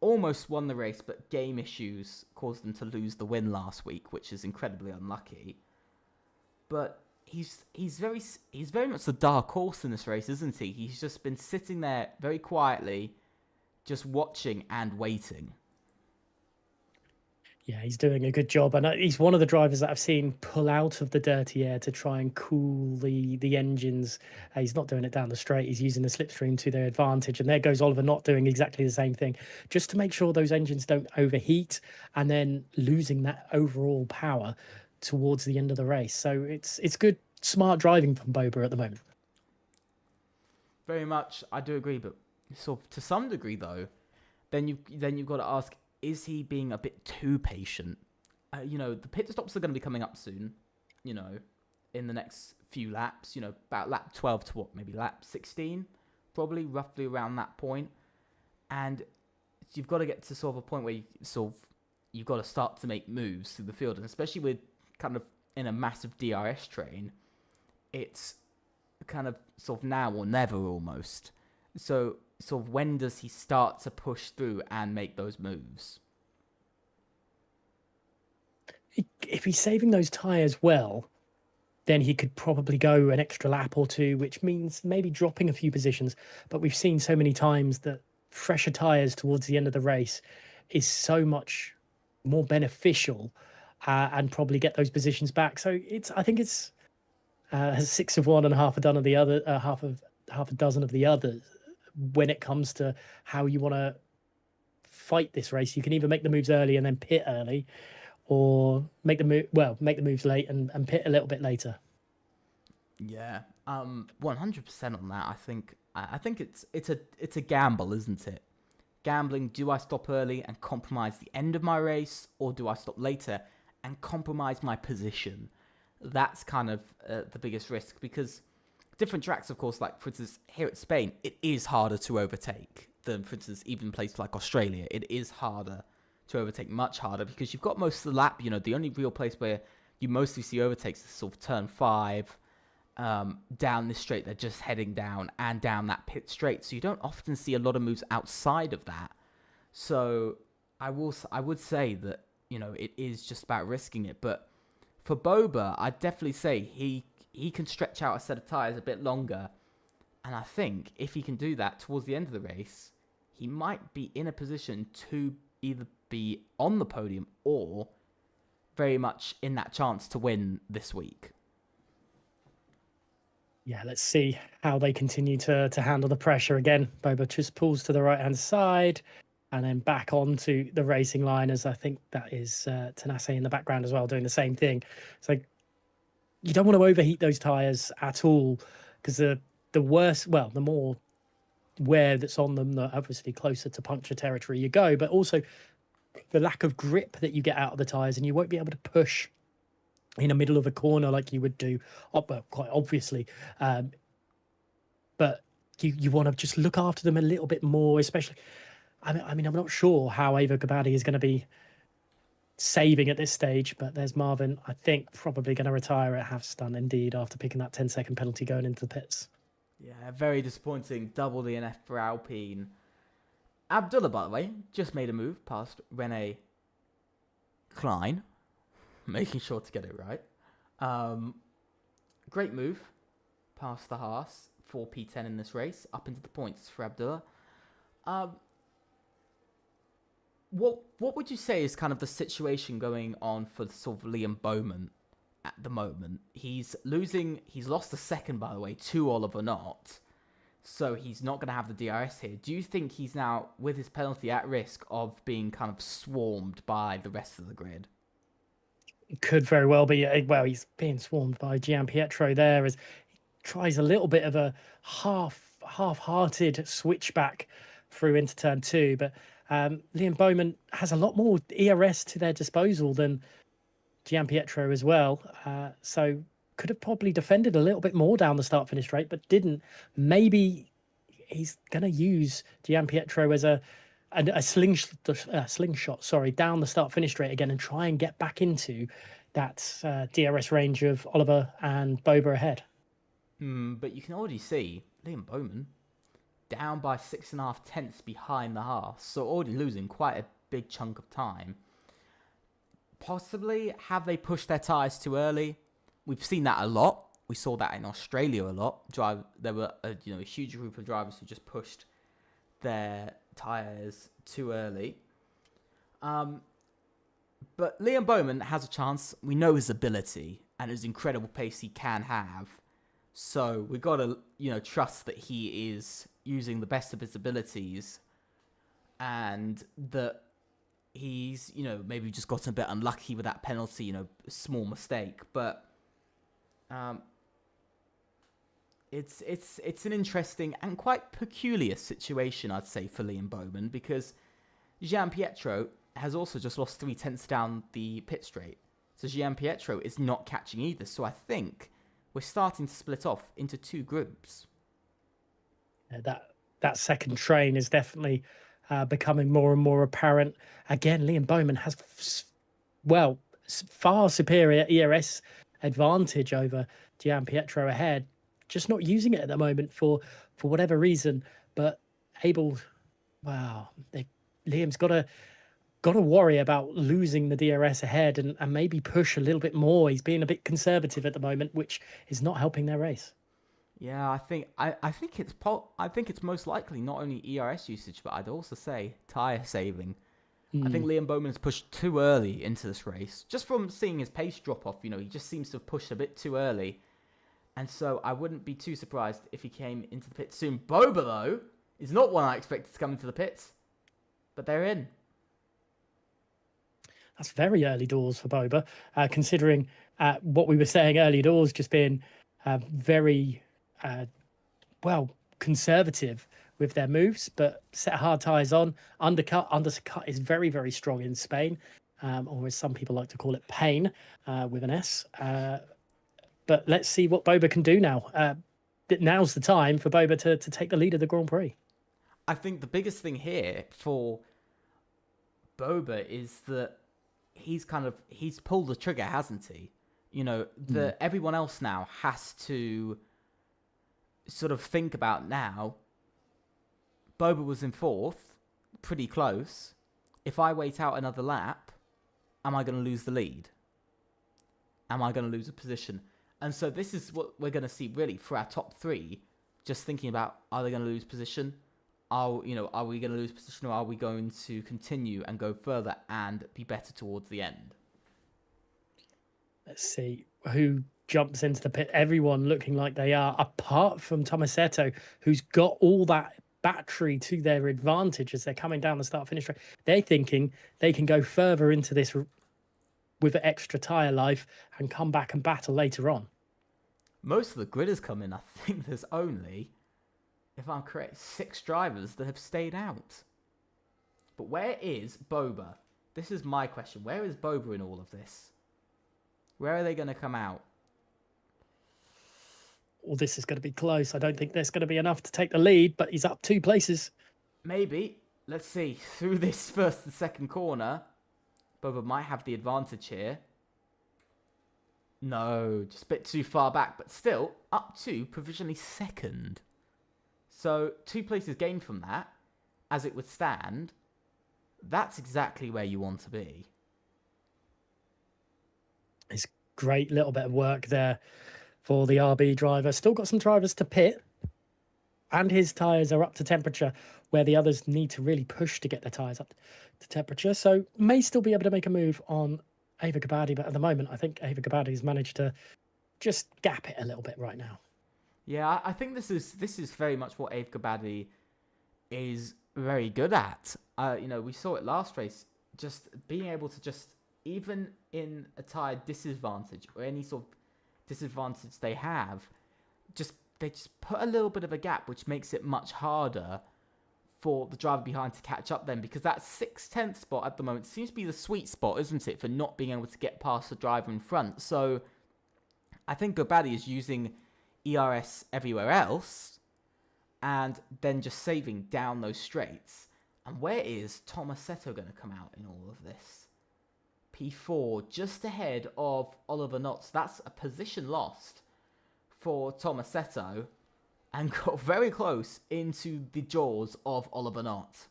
Almost won the race, but game issues caused them to lose the win last week, which is incredibly unlucky. But he's very much the dark horse in this race, isn't he? He's just been sitting there very quietly, just watching and waiting. Yeah, he's doing a good job, and he's one of the drivers that I've seen pull out of the dirty air to try and cool the engines. He's not doing it down the straight. He's using the slipstream to their advantage, and there goes Oliver not doing exactly the same thing, just to make sure those engines don't overheat and then losing that overall power towards the end of the race. So it's good, smart driving from Boba at the moment. Very much, I do agree, but sort of to some degree though, then you've got to ask, is he being a bit too patient? The pit stops are going to be coming up soon, in the next few laps, about lap 12 to maybe lap 16, probably roughly around that point. And you've got to get to sort of a point where you've got to start to make moves through the field. And especially with kind of in a massive DRS train, it's kind of sort of now or never almost. So sort of when does he start to push through and make those moves? If he's saving those tyres well, then he could probably go an extra lap or two, which means maybe dropping a few positions. But we've seen so many times that fresher tyres towards the end of the race is so much more beneficial, and probably get those positions back. So I think it's 6 of one and half a dozen of the other, half a dozen of the others. When it comes to how you want to fight this race, you can either make the moves early and then pit early, or make the moves late and pit a little bit later. Yeah, 100% on that. I think it's a gamble, isn't it? Gambling. Do I stop early and compromise the end of my race, or do I stop later and compromise my position? That's kind of the biggest risk, because different tracks, of course, like for instance here at Spain, it is harder to overtake than, for instance, even places like Australia. It is harder to overtake, much harder, because you've got most of the lap. The only real place where you mostly see overtakes is sort of turn 5, down this straight. They're just heading down and down that pit straight, so you don't often see a lot of moves outside of that. So I would say that it is just about risking it. But for Boba, I'd definitely say he can stretch out a set of tyres a bit longer. And I think if he can do that towards the end of the race, he might be in a position to either be on the podium or very much in that chance to win this week. Yeah, let's see how they continue to handle the pressure again. Boba just pulls to the right-hand side and then back onto the racing line, as I think that is Tanase in the background as well, doing the same thing. So you don't want to overheat those tires at all, because the worse, well, the more wear that's on them, the obviously closer to puncture territory you go, but also the lack of grip that you get out of the tires, and you won't be able to push in the middle of a corner like you would do, well, quite obviously. But you want to just look after them a little bit more, especially. I mean, I'm not sure how Ava Gabadi is going to be saving at this stage, but there's Marvin, I think, probably going to retire at half stun indeed after picking that 10-second penalty going into the pits. Yeah, very disappointing. Double DNF for Alpine. Abdullah, by the way, just made a move past Rene Klein, making sure to get it right. Great move past the Haas for P10 in this race, up into the points for Abdullah. What would you say is kind of the situation going on for sort of Liam Bowman at the moment? He's lost the second, by the way, to Oliver Knott. So he's not going to have the DRS here. Do you think he's now, with his penalty, at risk of being kind of swarmed by the rest of the grid? It could very well be. Well, he's being swarmed by Gianpietro there as he tries a little bit of a half-hearted switchback through into turn 2. But Liam Bowman has a lot more ERS to their disposal than Gianpietro as well. So could have probably defended a little bit more down the start-finish straight, but didn't. Maybe he's going to use Gianpietro as a slingshot, down the start-finish straight again and try and get back into that DRS range of Oliver and Boba ahead. But you can already see Liam Bowman down by 6.5 tenths behind the Haas, so already losing quite a big chunk of time. Possibly, have they pushed their tyres too early? We've seen that a lot. We saw that in Australia a lot. There were a huge group of drivers who just pushed their tyres too early. But Liam Bowman has a chance. We know his ability and his incredible pace he can have. So we've got to, trust that he is using the best of his abilities, and that he's, maybe just gotten a bit unlucky with that penalty, small mistake. But it's an interesting and quite peculiar situation, I'd say, for Liam Bowman, because Gianpietro has also just lost 3 tenths down the pit straight. So Gianpietro is not catching either. So I think we're starting to split off into 2 groups. That second train is definitely becoming more and more apparent. Again, Liam Bowman has, far superior ERS advantage over Gianpietro ahead, just not using it at the moment for whatever reason. But Liam's got to worry about losing the DRS ahead and maybe push a little bit more. He's being a bit conservative at the moment, which is not helping their race. Yeah, I think it's most likely not only ERS usage, but I'd also say tyre saving. I think Liam Bowman has pushed too early into this race. Just from seeing his pace drop off, he just seems to have pushed a bit too early. And so I wouldn't be too surprised if he came into the pits soon. Boba, though, is not one I expected to come into the pits. But they're in. That's very early doors for Boba, considering what we were saying early doors, just being very, conservative with their moves, but set hard tyres on. Undercut is very, very strong in Spain, or as some people like to call it, pain, with an S. But let's see what Boba can do now. Now's the time for Boba to take the lead of the Grand Prix. I think the biggest thing here for Boba is that he's pulled the trigger, hasn't he? Everyone else now has to sort of think about now. Boba was in 4th, pretty close. If I wait out another lap, am I going to lose the lead? Am I going to lose a position? And so this is what we're going to see really for our top 3. Just thinking about, are they going to lose position? Are we going to lose position, or are we going to continue and go further and be better towards the end? Let's see who jumps into the pit. Everyone looking like they are, apart from Tomasetto, who's got all that battery to their advantage as they're coming down the start-finish track. They're thinking they can go further into this with extra tyre life and come back and battle later on. most of the grid has come in. I think there's only, if I'm correct, 6 drivers that have stayed out. But where is Boba? This is my question. Where is Boba in all of this? Where are they going to come out? Well, this is going to be close. I don't think there's going to be enough to take the lead, but he's up 2 places. Maybe. Let's see. Through this first and second corner, Boba might have the advantage here. No, just a bit too far back, but still up to provisionally second. So 2 places gained from that, as it would stand. That's exactly where you want to be. It's great little bit of work there for the RB driver. Still got some drivers to pit, and his tyres are up to temperature where the others need to really push to get their tyres up to temperature. So may still be able to make a move on Ava Gabadi, but at the moment I think Ava Gabadi's managed to just gap it a little bit right now. Yeah, I think this is very much what Ava Gabadi is very good at. We saw it last race, just being able to just, even in a tyre disadvantage or any sort of disadvantage they have, they just put a little bit of a gap, which makes it much harder for the driver behind to catch up then, because that 6/10 spot at the moment seems to be the sweet spot, isn't it, for not being able to get past the driver in front. So I think Gabadi is using ERS everywhere else and then just saving down those straights. And where is Tomasetto going to come out in all of this? P4, just ahead of Oliver Knotts. That's a position lost for Tomasetto, and got very close into the jaws of Oliver Knott.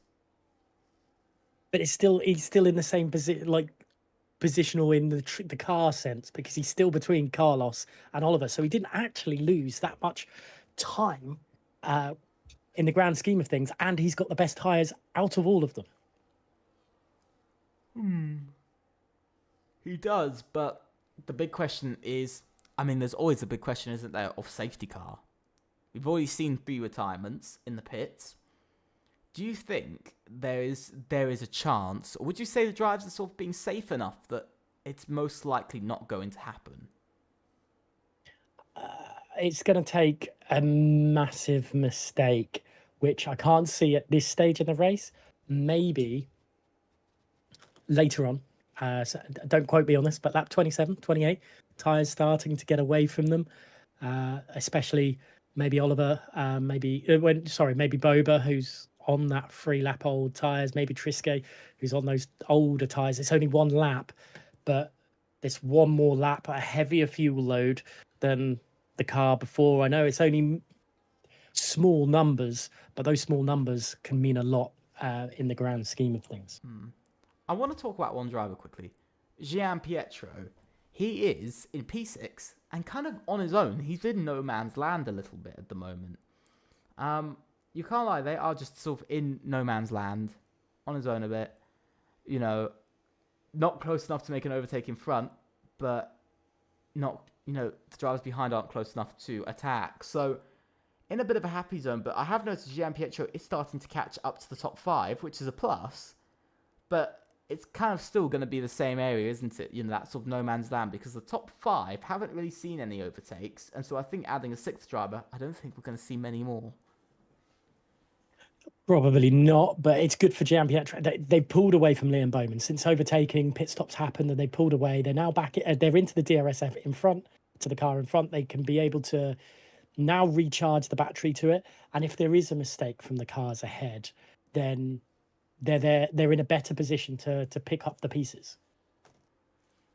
But he's still in the same position, like positional in the car sense, because he's still between Carlos and Oliver. So he didn't actually lose that much time in the grand scheme of things, and he's got the best tyres out of all of them. He does, but the big question is, there's always a big question, isn't there, of safety car. We've already seen 3 retirements in the pits. Do you think there is a chance, or would you say the drivers are sort of being safe enough that it's most likely not going to happen? It's going to take a massive mistake, which I can't see at this stage in the race. Maybe later on. So don't quote me on this, but lap 27, 28, tyres starting to get away from them, especially maybe Oliver, maybe Boba, who's on that 3-lap old tyres, maybe Trisket, who's on those older tyres. It's only 1 lap, but this 1 more lap, a heavier fuel load than the car before. I know it's only small numbers, but those small numbers can mean a lot in the grand scheme of things. I want to talk about one driver quickly. Gian Pietro. He is in P6 and kind of on his own. He's in no man's land a little bit at the moment. You can't lie, they are just sort of in no man's land, on his own a bit. Not close enough to make an overtake in front, but not, the drivers behind aren't close enough to attack. So, in a bit of a happy zone, but I have noticed Gian Pietro is starting to catch up to the top 5, which is a plus. But it's kind of still going to be the same area, isn't it? That sort of no man's land, because the top 5 haven't really seen any overtakes. And so I think adding a 6th driver, I don't think we're going to see many more. Probably not, but it's good for Gian Pietro. They pulled away from Liam Bowman since overtaking. Pit stops happened and they pulled away. They're now back. They're into the DRSF in front, to the car in front. They can be able to now recharge the battery to it. And if there is a mistake from the cars ahead, then they're in a better position to pick up the pieces.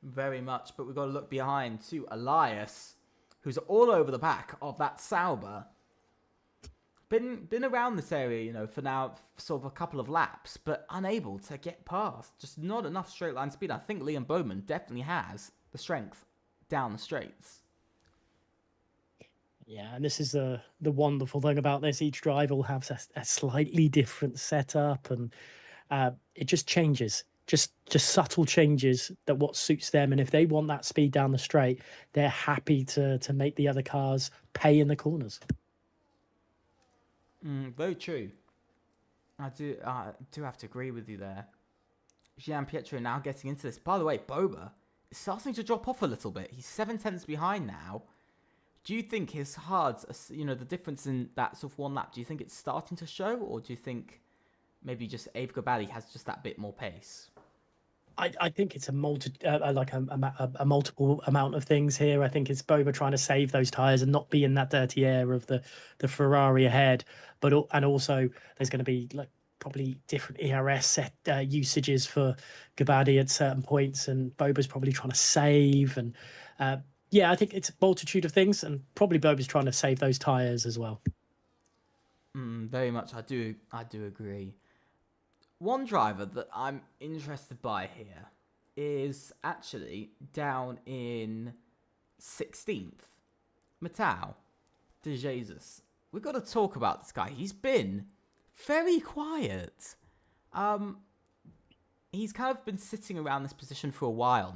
Very much, but we've got to look behind to Elias, who's all over the back of that Sauber. Been around this area, for now sort of a couple of laps, but unable to get past. Just not enough straight line speed. I think Liam Bowman definitely has the strength down the straights. Yeah, and this is the wonderful thing about this. Each driver will have a slightly different setup, and it just changes. Just subtle changes that what suits them. And if they want that speed down the straight, they're happy to make the other cars pay in the corners. Very true. I do have to agree with you there. Gian Pietro now getting into this. By the way, Boba is starting to drop off a little bit. He's 7 tenths behind now. Do you think his hards, the difference in that sort of one lap, do you think it's starting to show, or do you think maybe just Abe Gabali has just that bit more pace? I think it's a multiple amount of things here. I think it's Boba trying to save those tires and not be in that dirty air of the Ferrari ahead, and also there's going to be like probably different ERS set usages for Gabadi at certain points, and Boba's probably trying to save, and yeah, I think it's a multitude of things, and probably Boba's trying to save those tires as well. Very much, I do agree. One driver that I'm interested by here is actually down in 16th, Matau de Jesus. We've got to talk about this guy. He's been very quiet. He's kind of been sitting around this position for a while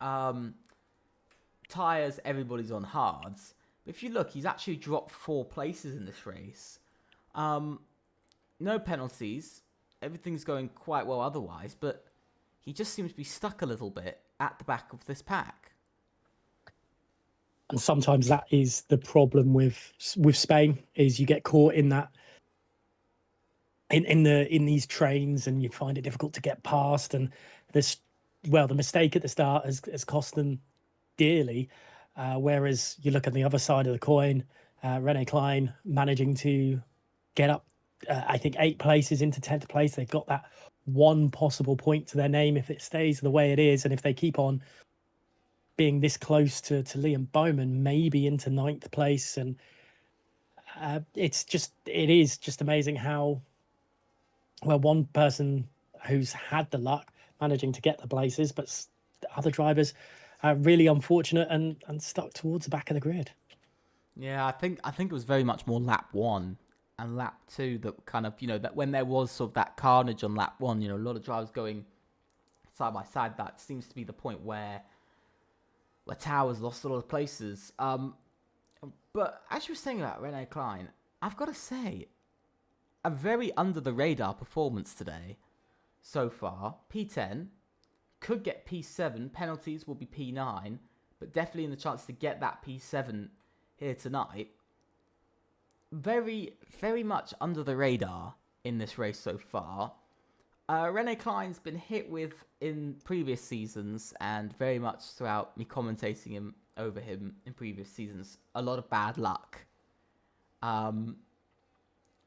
now. Tires, everybody's on hards. But if you look, he's actually dropped 4 places in this race. No penalties. Everything's going quite well otherwise, but he just seems to be stuck a little bit at the back of this pack. And sometimes that is the problem with Spain, is you get caught in that in these trains, and you find it difficult to get past. And the mistake at the start has cost them dearly. Whereas you look at the other side of the coin, Rene Klein managing to get up, I think 8 places into 10th place. They've got that one possible point to their name if it stays the way it is, and if they keep on being this close to Liam Bowman, maybe into 9th place. And it is just amazing how well one person who's had the luck managing to get the places, but other drivers are really unfortunate and stuck towards the back of the grid. Yeah, I think it was very much more lap 1 and lap 2 that kind of, that when there was sort of that carnage on lap 1, a lot of drivers going side by side, that seems to be the point where Towers lost a lot of places. But as you were saying about Rene Klein, I've got to say, a very under the radar performance today so far. P10, could get P7, penalties will be P9, but definitely in the chance to get that P7 here tonight. Very, very much under the radar in this race so far. Rene Klein's been hit with in previous seasons, and very much throughout me commentating over him in previous seasons, a lot of bad luck.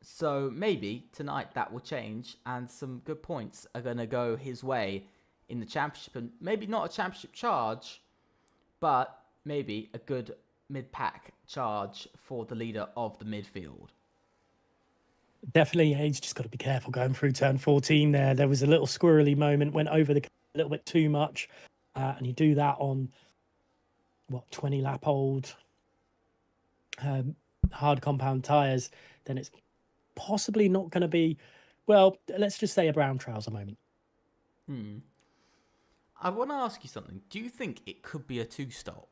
So maybe tonight that will change, and some good points are going to go his way in the championship, and maybe not a championship charge, but maybe a good mid-pack charge for the leader of the midfield. Definitely, he's just got to be careful going through turn 14 there. There was a little squirrely moment, went over a little bit too much, and you do that on, 20 lap old hard compound tyres, then it's possibly not going to be, let's just say a brown trouser moment. I want to ask you something. Do you think it could be a 2-stop?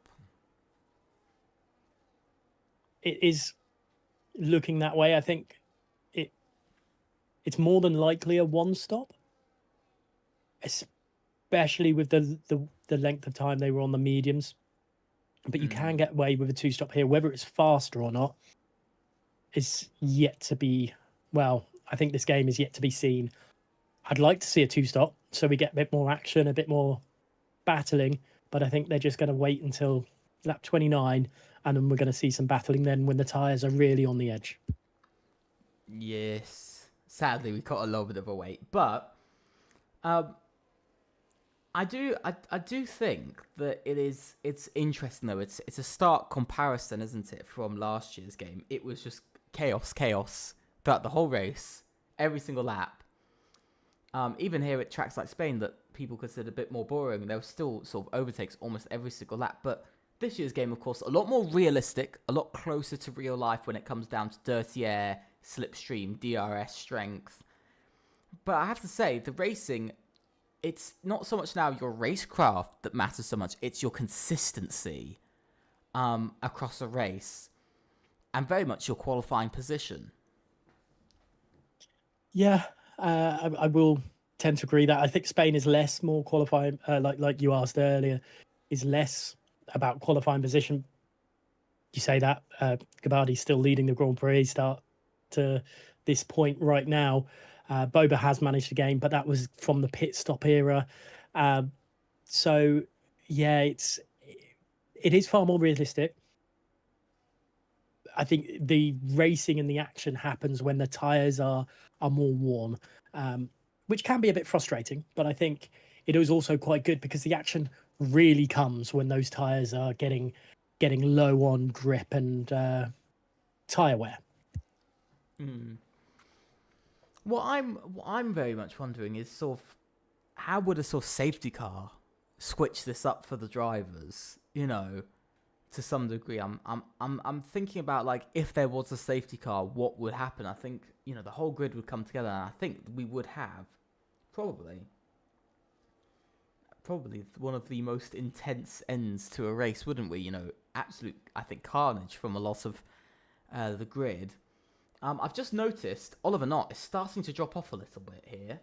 It is looking that way. I think it's more than likely a 1-stop, especially with the length of time they were on the mediums. But you can get away with a 2-stop here. Whether it's faster or not is yet to be, I think this game is yet to be seen. I'd like to see a 2-stop so we get a bit more action, a bit more battling, but I think they're just going to wait until lap 29, and then we're going to see some battling then when the tyres are really on the edge. Yes. Sadly, we got a little bit of a wait, but I do think that it's interesting though. It's a stark comparison, isn't it, from last year's game? It was just chaos throughout the whole race, every single lap. Even here at tracks like Spain that people consider a bit more boring, there was still sort of overtakes almost every single lap. But this year's game, of course, a lot more realistic, a lot closer to real life when it comes down to dirty air, slipstream, DRS strength. But I have to say, the racing, it's not so much now your racecraft that matters so much, it's your consistency across a race, and very much your qualifying position. Yeah, I will tend to agree that I think Spain is more qualifying, like you asked earlier, is less about qualifying position, you say that Gabbardi's still leading the Grand Prix start to this point right now. Boba has managed to gain, but that was from the pit stop era. So yeah, it is far more realistic. I think the racing and the action happens when the tires are more worn, which can be a bit frustrating. But I think it is also quite good because the action really comes when those tires are getting low on grip and tire wear. What I'm very much wondering is sort of how would a sort of safety car switch this up for the drivers? You know, to some degree, I'm thinking about like if there was a safety car, what would happen? I think the whole grid would come together, and I think we would have probably one of the most intense ends to a race, wouldn't we? Absolute, I think, carnage from a lot of the grid. I've just noticed Oliver Knott is starting to drop off a little bit here.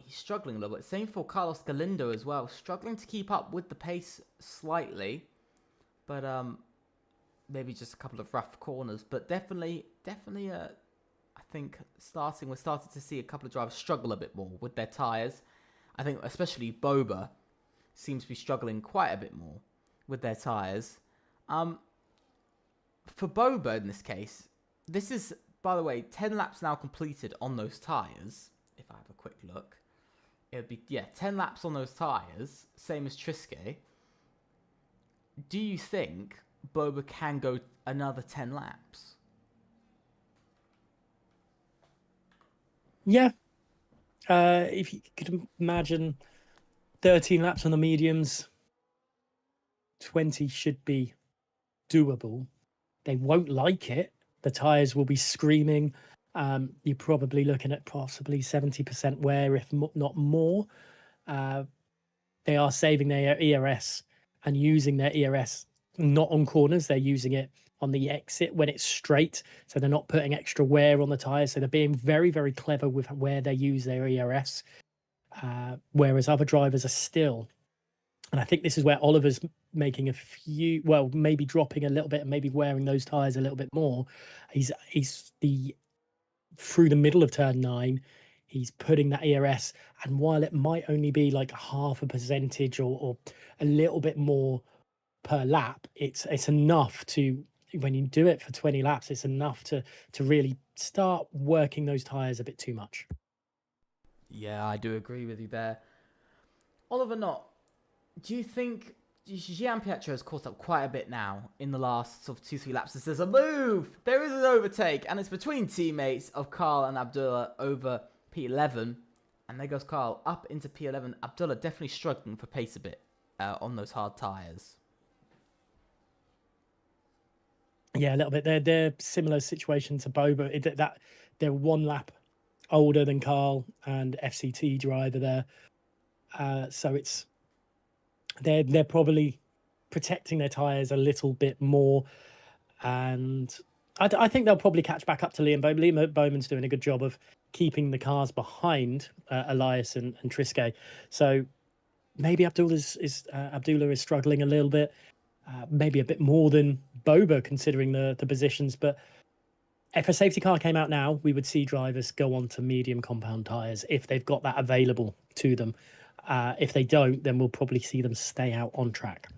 He's struggling a little bit. Same for Carlos Galindo as well, struggling to keep up with the pace slightly, but maybe just a couple of rough corners. But definitely, I think we're starting to see a couple of drivers struggle a bit more with their tyres. I think especially Boba seems to be struggling quite a bit more with their tyres. For Boba in this case, this is, by the way, 10 laps now completed on those tyres. If I have a quick look, it would be, 10 laps on those tyres, same as Trisquet. Do you think Boba can go another 10 laps? Yeah. If you could imagine 13 laps on the mediums, 20 should be doable. They won't like it. The tyres will be screaming. You're probably looking at possibly 70% wear, if not more. They are saving their ERS and using their ERS not on corners. They're using it on the exit when it's straight. So they're not putting extra wear on the tyres. So they're being very, very clever with where they use their ERS. Whereas other drivers are still, and I think this is where Oliver's making maybe dropping a little bit and maybe wearing those tyres a little bit more. He's through the middle of turn 9, he's putting that ERS, and while it might only be like half a percentage or a little bit more per lap, it's enough to, when you do it for 20 laps, it's enough to really start working those tyres a bit too much. Yeah, I do agree with you there. Oliver Knott, do you think Gian Pietro has caught up quite a bit now in the last sort of 2-3 laps? There's a move! There is an overtake, and it's between teammates of Carl and Abdullah over P11. And there goes Carl up into P11. Abdullah definitely struggling for pace a bit on those hard tyres. Yeah, a little bit. They're similar situation to Boba. That they're one lap older than Carl and FCT driver there. So they're probably protecting their tyres a little bit more, and I think they'll probably catch back up to Liam Bowman. Liam Bowman's doing a good job of keeping the cars behind Elias and Trisquet. So maybe Abdullah is struggling a little bit, maybe a bit more than Boba considering the positions. But if a safety car came out now, we would see drivers go on to medium compound tyres if they've got that available to them. If they don't, then we'll probably see them stay out on track.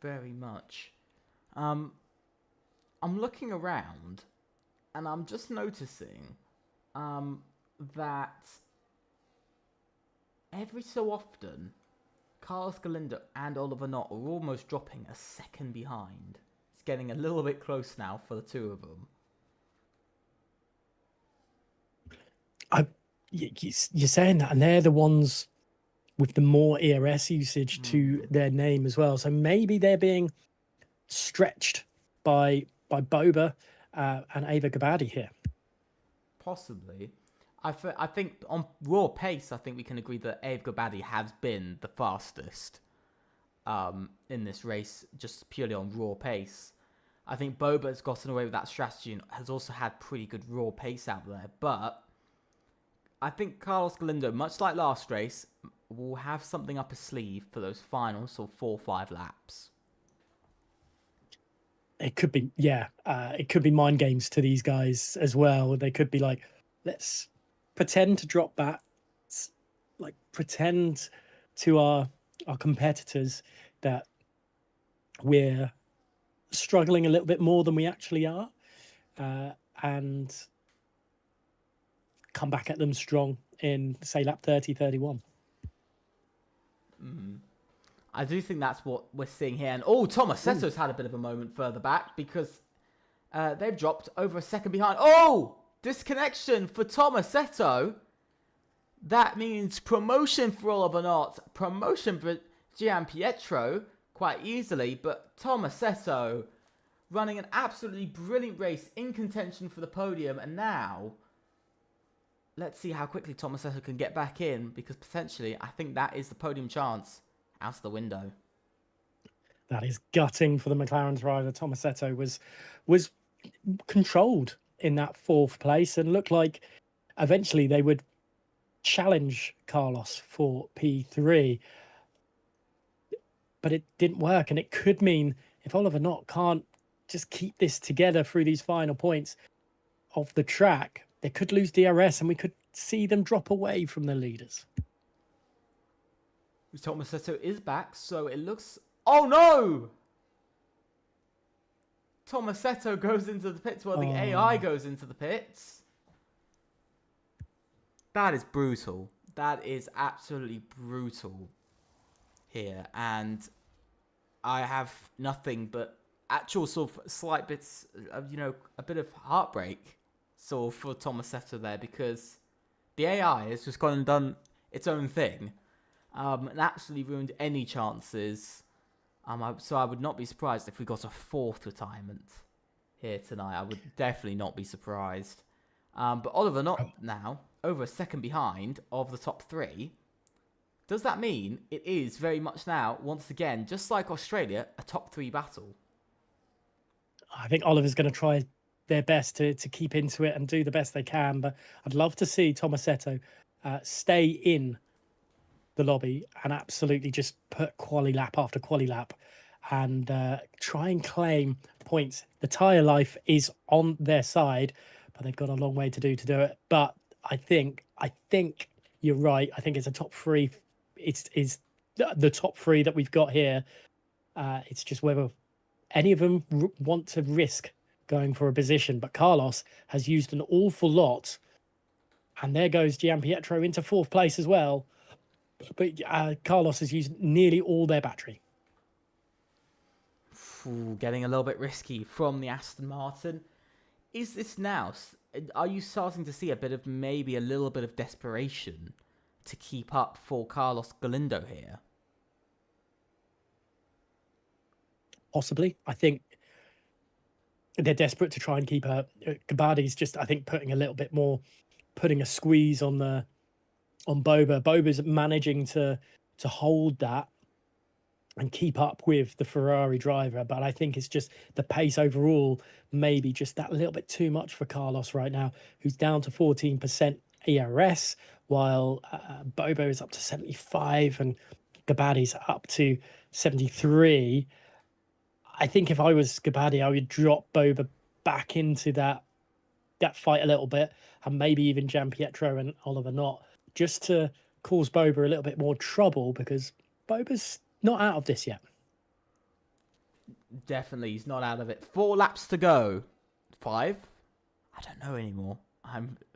Very much. I'm looking around, and I'm just noticing that every so often, Carlos Galindo and Oliver Knott are almost dropping a second behind. It's getting a little bit close now for the two of them. You're saying that, and they're the ones with the more ERS usage to their name as well. So maybe they're being stretched by Boba and Ava Gabbardi here. Possibly. I think on raw pace, I think we can agree that Ava Gabbardi has been the fastest in this race, just purely on raw pace. I think Boba has gotten away with that strategy and has also had pretty good raw pace out there. But I think Carlos Galindo, much like last race, will have something up his sleeve for those final sort of 4 or 5 laps. It could be, yeah. It could be mind games to these guys as well. They could be like, let's pretend to drop back, like pretend to our competitors that we're struggling a little bit more than we actually are, and come back at them strong in, say, lap 30, 31. I do think that's what we're seeing here. And Tomasetto's had a bit of a moment further back because they've dropped over a second behind. Oh, disconnection for Tomasetto. That means promotion for Oliver Knott, promotion for Gianpietro quite easily, but Tomasetto running an absolutely brilliant race in contention for the podium. And now, let's see how quickly Tomasetto can get back in, because potentially I think that is the podium chance out of the window. That is gutting for the McLaren driver. Tomasetto was controlled in that 4th place and looked like eventually they would challenge Carlos for P3. But it didn't work, and it could mean if Oliver Knott can't just keep this together through these final points of the track, they could lose DRS and we could see them drop away from the leaders. Tomasetto is back, so it looks... Oh no! Tomasetto goes into the pits while the AI goes into the pits. That is brutal. That is absolutely brutal here. And I have nothing but actual sort of slight bits of, a bit of heartbreak sort of for Tomasetto there, because the AI has just gone and done its own thing. And absolutely ruined any chances. So I would not be surprised if we got a 4th retirement here tonight. I would definitely not be surprised. But Oliver Knott now over a second behind of the top 3. Does that mean it is very much now, once again, just like Australia, a top 3 battle? I think Oliver's going to try their best to keep into it and do the best they can. But I'd love to see Tomasetto stay in the lobby and absolutely just put quali lap after quali lap and try and claim points. The tyre life is on their side, but they've got a long way to do it. But I think you're right. I think it's a top 3. It's the top 3 that we've got here. It's just whether any of them want to risk going for a position. But Carlos has used an awful lot, and there goes Gianpietro into 4th place as well. But Carlos has used nearly all their battery. Getting a little bit risky from the Aston Martin. Is this now? Are you starting to see maybe a little bit of desperation to keep up for Carlos Galindo here? Possibly. I think they're desperate to try and keep her. Gabadi's just, I think, putting a squeeze on Boba. Boba's managing to hold that and keep up with the Ferrari driver, but I think it's just the pace overall, maybe just that little bit too much for Carlos right now, who's down to 14% ERS, while Boba is up to 75 and Gabadi's up to 73. I think if I was Gabadi, I would drop Boba back into that fight a little bit, and maybe even Gianpietro and Oliver Knott, just to cause Boba a little bit more trouble, because Boba's not out of this yet. Definitely, he's not out of it. 4 laps to go. 5? I don't know anymore.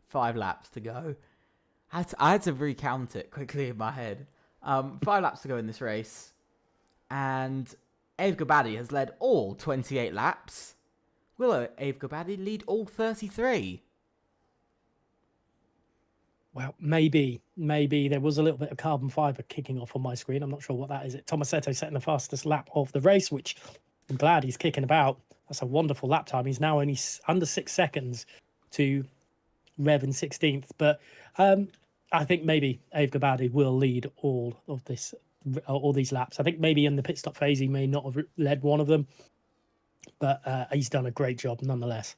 5 laps to go. I had to recount it quickly in my head. 5 laps to go in this race. And Abe Gabadi has led all 28 laps. Will Abe Gabadi lead all 33? Well, maybe there was a little bit of carbon fiber kicking off on my screen. I'm not sure what that is. Tomasetto setting the fastest lap of the race, which I'm glad he's kicking about. That's a wonderful lap time. He's now only under 6 seconds to Rev in 16th. But I think maybe Abe Gabadi will lead all these laps. I think maybe in the pit stop phase he may not have led one of them, but he's done a great job nonetheless.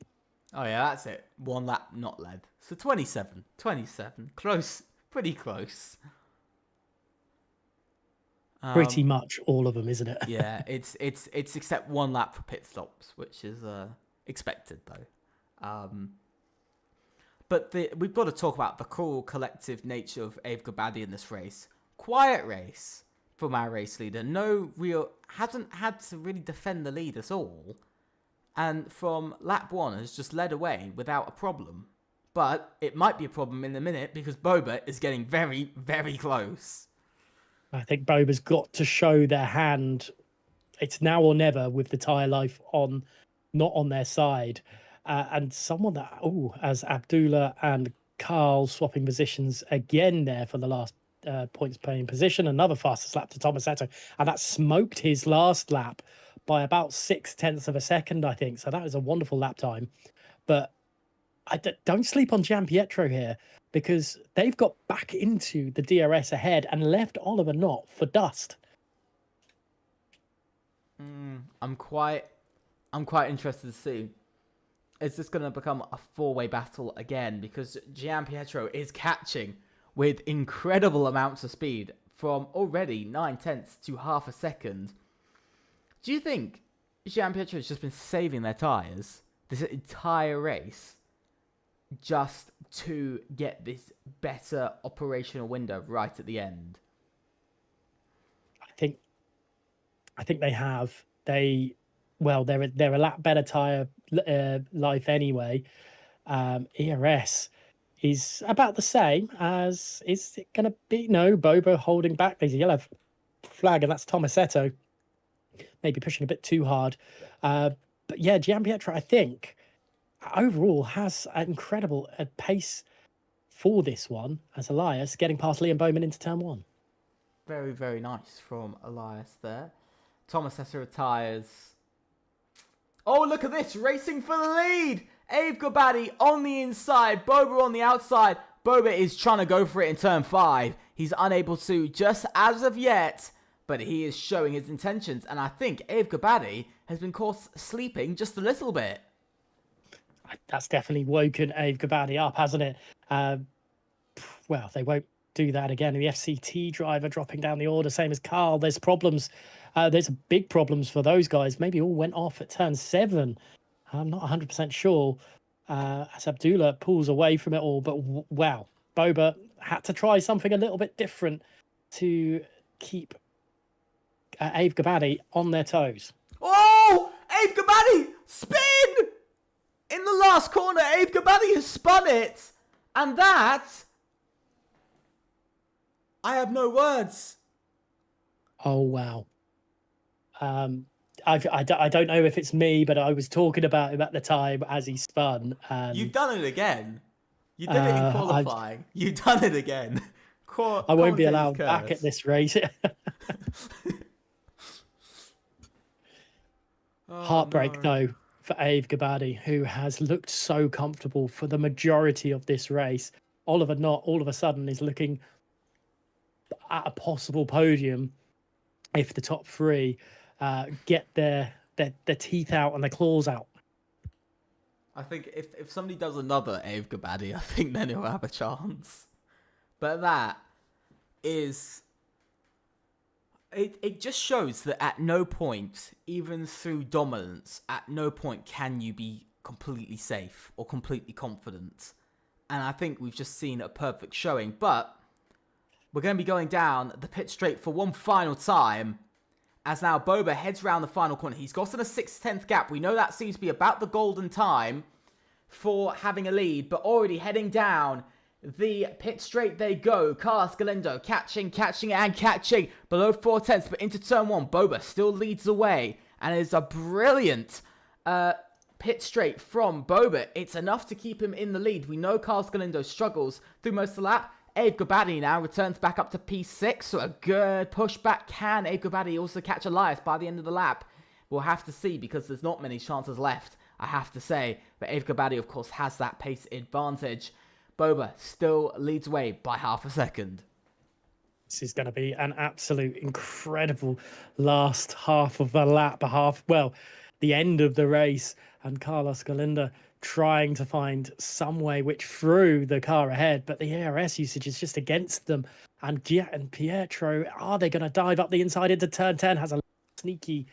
Oh yeah, that's it. 1 lap not led. So 27. Close. Pretty close. Pretty much all of them, isn't it? Yeah, it's except one lap for pit stops, which is expected though. But we've got to talk about the cool collective nature of Abe Gabadi in this race. Quiet race from our race leader. Hasn't had to really defend the lead at all. And from lap 1 has just led away without a problem. But it might be a problem in a minute because Boba is getting very, very close. I think Boba's got to show their hand. It's now or never with the tyre life not on their side. And someone that, as Abdullah and Carl swapping positions again there for the last points paying position, another fastest lap to Tomasetto. And that smoked his last lap by about 0.6 of a second, I think. So that is a wonderful lap time. But don't sleep on Gianpietro here, because they've got back into the DRS ahead and left Oliver Knott for dust. I'm quite interested to see. Is this going to become a four-way battle again? Because Gianpietro is catching with incredible amounts of speed from already 0.9 to half a second. Do you think Gianpietro has just been saving their tyres this entire race just to get this better operational window right at the end? I think they have. They're a lap better tyre life anyway. ERS is about the same as. Is it going to be? No, Boba holding back. There's a yellow flag, and that's Tomasetto. Maybe pushing a bit too hard. But yeah, Gianpietro, I think, overall has an incredible pace for this one, as Elias getting past Liam Bowman into turn 1. Very, very nice from Elias there. Tomasetto retires. Oh, look at this, racing for the lead. Abe Gabadi on the inside, Boba on the outside. Boba is trying to go for it in turn 5. He's unable to just as of yet, but he is showing his intentions. And I think Abe Gabadi has been caught sleeping just a little bit. That's definitely woken Abe Gabadi up, hasn't it? Well, they won't do that again. The FCT driver dropping down the order, same as Carl. There's problems. There's big problems for those guys. Maybe all went off at turn 7. I'm not 100% sure. As Abdullah pulls away from it all. But wow, Boba had to try something a little bit different to keep Abe Gabadi on their toes. Oh, Abe Gabadi, spin! In the last corner, Abe Gabadi has spun it. And that... I have no words. Oh, wow. I don't know if it's me, but I was talking about him at the time as he spun. And, you've done it again. You did it in qualifying. You've done it again. I won't be allowed back at this race. Heartbreak, though, for Abe Gabadi, who has looked so comfortable for the majority of this race. Oliver Knott, all of a sudden, is looking at a possible podium if the top 3 get their teeth out and their claws out. I think if somebody does another Abe Gabadi, I think then he'll have a chance. But that is... It just shows that at no point, even through dominance, at no point can you be completely safe or completely confident. And I think we've just seen a perfect showing. But we're going to be going down the pit straight for one final time. As now Boba heads around the final corner. He's gotten a 6/10 gap. We know that seems to be about the golden time for having a lead. But already heading down the pit straight they go. Carlos Galindo catching. Below 0.4, but into turn 1. Boba still leads the way. And it is a brilliant pit straight from Boba. It's enough to keep him in the lead. We know Carlos Galindo struggles through most of the lap. Abe Gabadi now returns back up to P6, so a good pushback. Can Abe Gabadi also catch Elias by the end of the lap? We'll have to see, because there's not many chances left, I have to say. But Abe Gabadi, of course, has that pace advantage. Boba still leads away by half a second. This is going to be an absolute incredible last half of the lap, the end of the race, and Carlos Galindo trying to find some way which threw the car ahead, but the ARS usage is just against them. And Pietro, are they going to dive up the inside into turn 10? Has a sneaky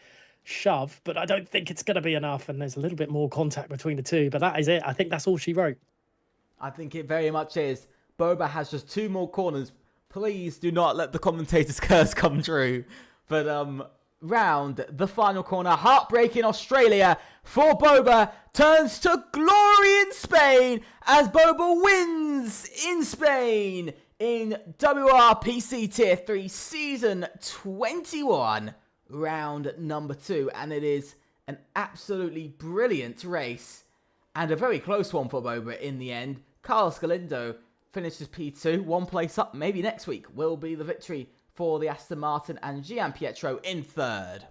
shove, but I don't think it's going to be enough. And there's a little bit more contact between the two, but that is it. I think that's all she wrote. I think it very much is. Boba has just 2 more corners. Please do not let the commentator's curse come true. But round the final corner, heartbreaking Australia for Boba turns to glory in Spain as Boba wins in Spain in WOR PC Tier 3 Season 21, round number 2. And it is an absolutely brilliant race and a very close one for Boba in the end. Carlos Galindo finishes P2, 1 place up. Maybe next week will be the victory for the Aston Martin, and Pietro in 3rd.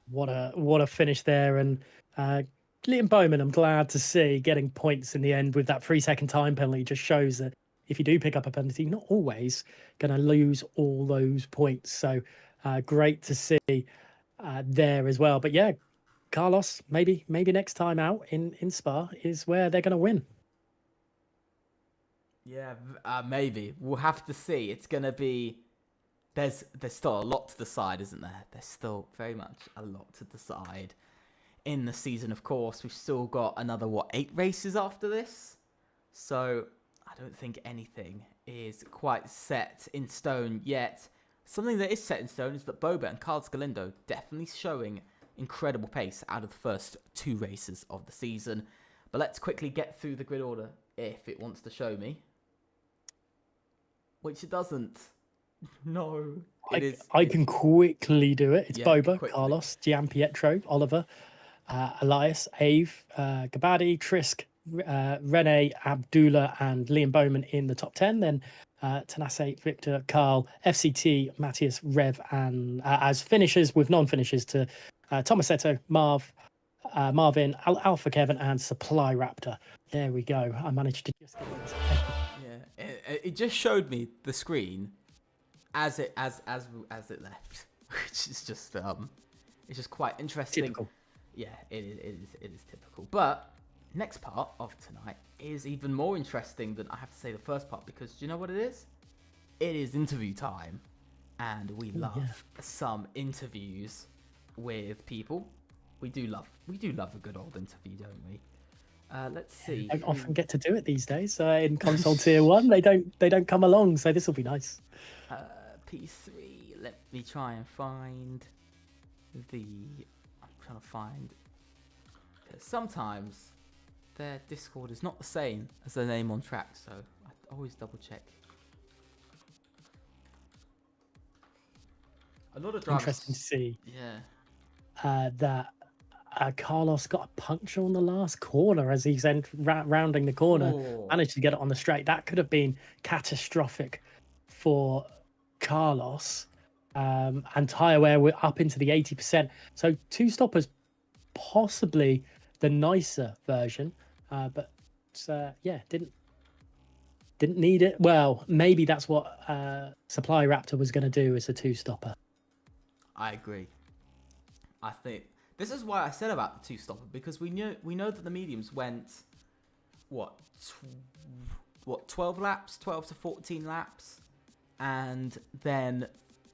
What a finish there. And Liam Bowman, I'm glad to see getting points in the end with that 3-second time penalty. Just shows that if you do pick up a penalty, not always going to lose all those points. So great to see there as well. But yeah, Carlos, maybe next time out in Spa is where they're going to win. Yeah, maybe. We'll have to see. It's going to be... There's still a lot to decide, isn't there? There's still very much a lot to decide in the season, of course. We've still got another, 8 races after this? So I don't think anything is quite set in stone yet. Something that is set in stone is that Boba and Carlos Galindo definitely showing incredible pace out of the first 2 races of the season. But let's quickly get through the grid order if it wants to show me. Which it doesn't. No. I can quickly do it. It's Boba, quickly. Carlos, Pietro, Oliver, Elias, Ave, Gabadi, Trisk, Rene, Abdullah, and Liam Bowman in the top 10. Then Tanase, Victor, Carl, FCT, Matthias, Rev, and as finishers with non-finishers to Tomasetto, Marvin, Alpha Kevin, and Supply Raptor. There we go. I managed to just get it. It just showed me the screen as it left, which is just it's just quite interesting. Typical. Yeah, it is typical. But next part of tonight is even more interesting than I have to say the first part, because do you know what it is? It is interview time, and we love some interviews with people. We do love a good old interview, don't we? Let's see. I don't often get to do it these days. In console tier 1, they don't come along, so this will be nice. P3. Let me try and find the. I'm trying to find. Because sometimes their Discord is not the same as their name on track, so I always double check. A lot of drivers. Interesting to see. Yeah. That Carlos got a puncture on the last corner as he's rounding the corner. Oh. Managed to get it on the straight. That could have been catastrophic for Carlos. And tyre wear, we're up into the 80%. So 2 stoppers, possibly the nicer version. But didn't need it. Well, maybe that's what Supply Raptor was going to do as a 2-stopper. I agree. I think this is why I said about the 2-stopper, because we know that the mediums went 12 laps, 12 to 14 laps, and then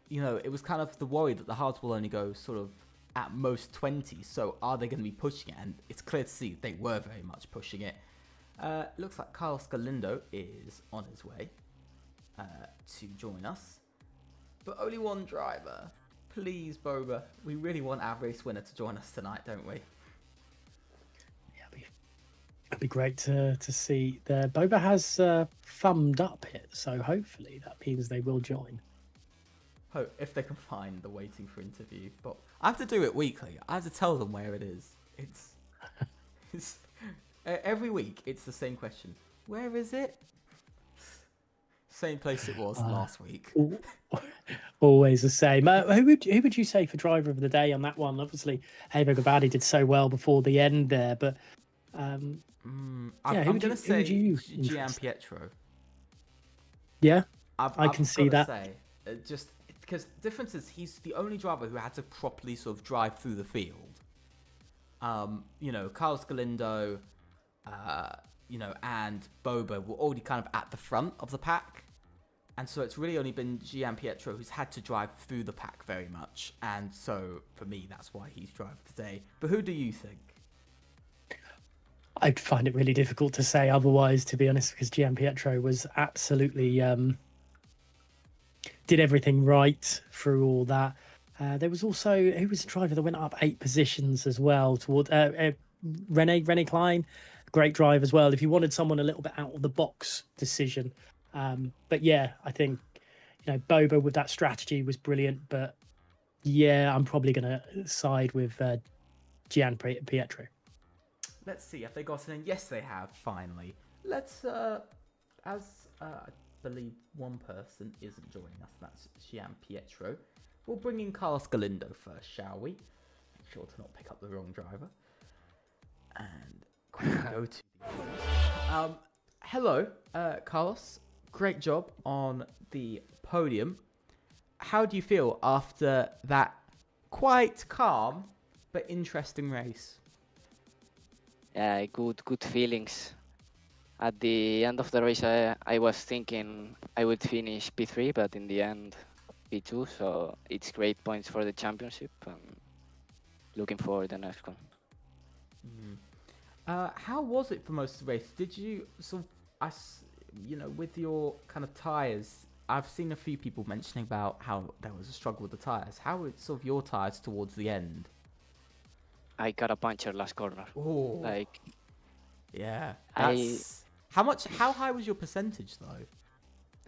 it was kind of the worry that the hards will only go sort of at most 20. So are they going to be pushing it? And it's clear to see they were very much pushing it. Looks like Carlos Galindo is on his way to join us, but only one driver. Please, Boba. We really want our race winner to join us tonight, don't we? Yeah, it'd be great to see there. Boba has thumbed up it, so hopefully that means they will join. Hope if they can find the waiting for interview. But I have to do it weekly. I have to tell them where it is. It's every week. It's the same question. Where is it? Same place it was last week. Always the same. Who would you say for driver of the day on that one? Obviously, Ava Gabadi did so well before the end there, but I'm going to say Pietro. Yeah, I can see that. Say, just because the difference is he's the only driver who had to properly sort of drive through the field. Carlos Galindo, and Boba were already kind of at the front of the pack. And so it's really only been Gianpietro who's had to drive through the pack very much. And so for me, that's why he's driving today. But who do you think? I'd find it really difficult to say otherwise, to be honest, because Gianpietro was absolutely did everything right through all that. There was also, who was the driver that went up 8 positions as well toward Rene Klein, great drive as well. If you wanted someone a little bit out of the box decision, but yeah, I think Boba with that strategy was brilliant. But yeah, I'm probably going to side with Gianpietro. Let's see if they got in. Yes, they have, finally. Let's, as I believe one person isn't joining us, that's Gianpietro. We'll bring in Carlos Galindo first, shall we? Make sure to not pick up the wrong driver. And quickly go to the hello, Carlos. Great job on the podium. How do you feel after that quite calm but interesting race? Yeah, good feelings. At the end of the race, I was thinking I would finish P3, but in the end, P2. So it's great points for the championship, and looking forward to the next one. How was it for most of the race? Did you with your kind of tires? I've seen a few people mentioning about how there was a struggle with the tires. How were sort of your tires towards the end? I got a puncture last corner. Oh, yeah. How high was your percentage though?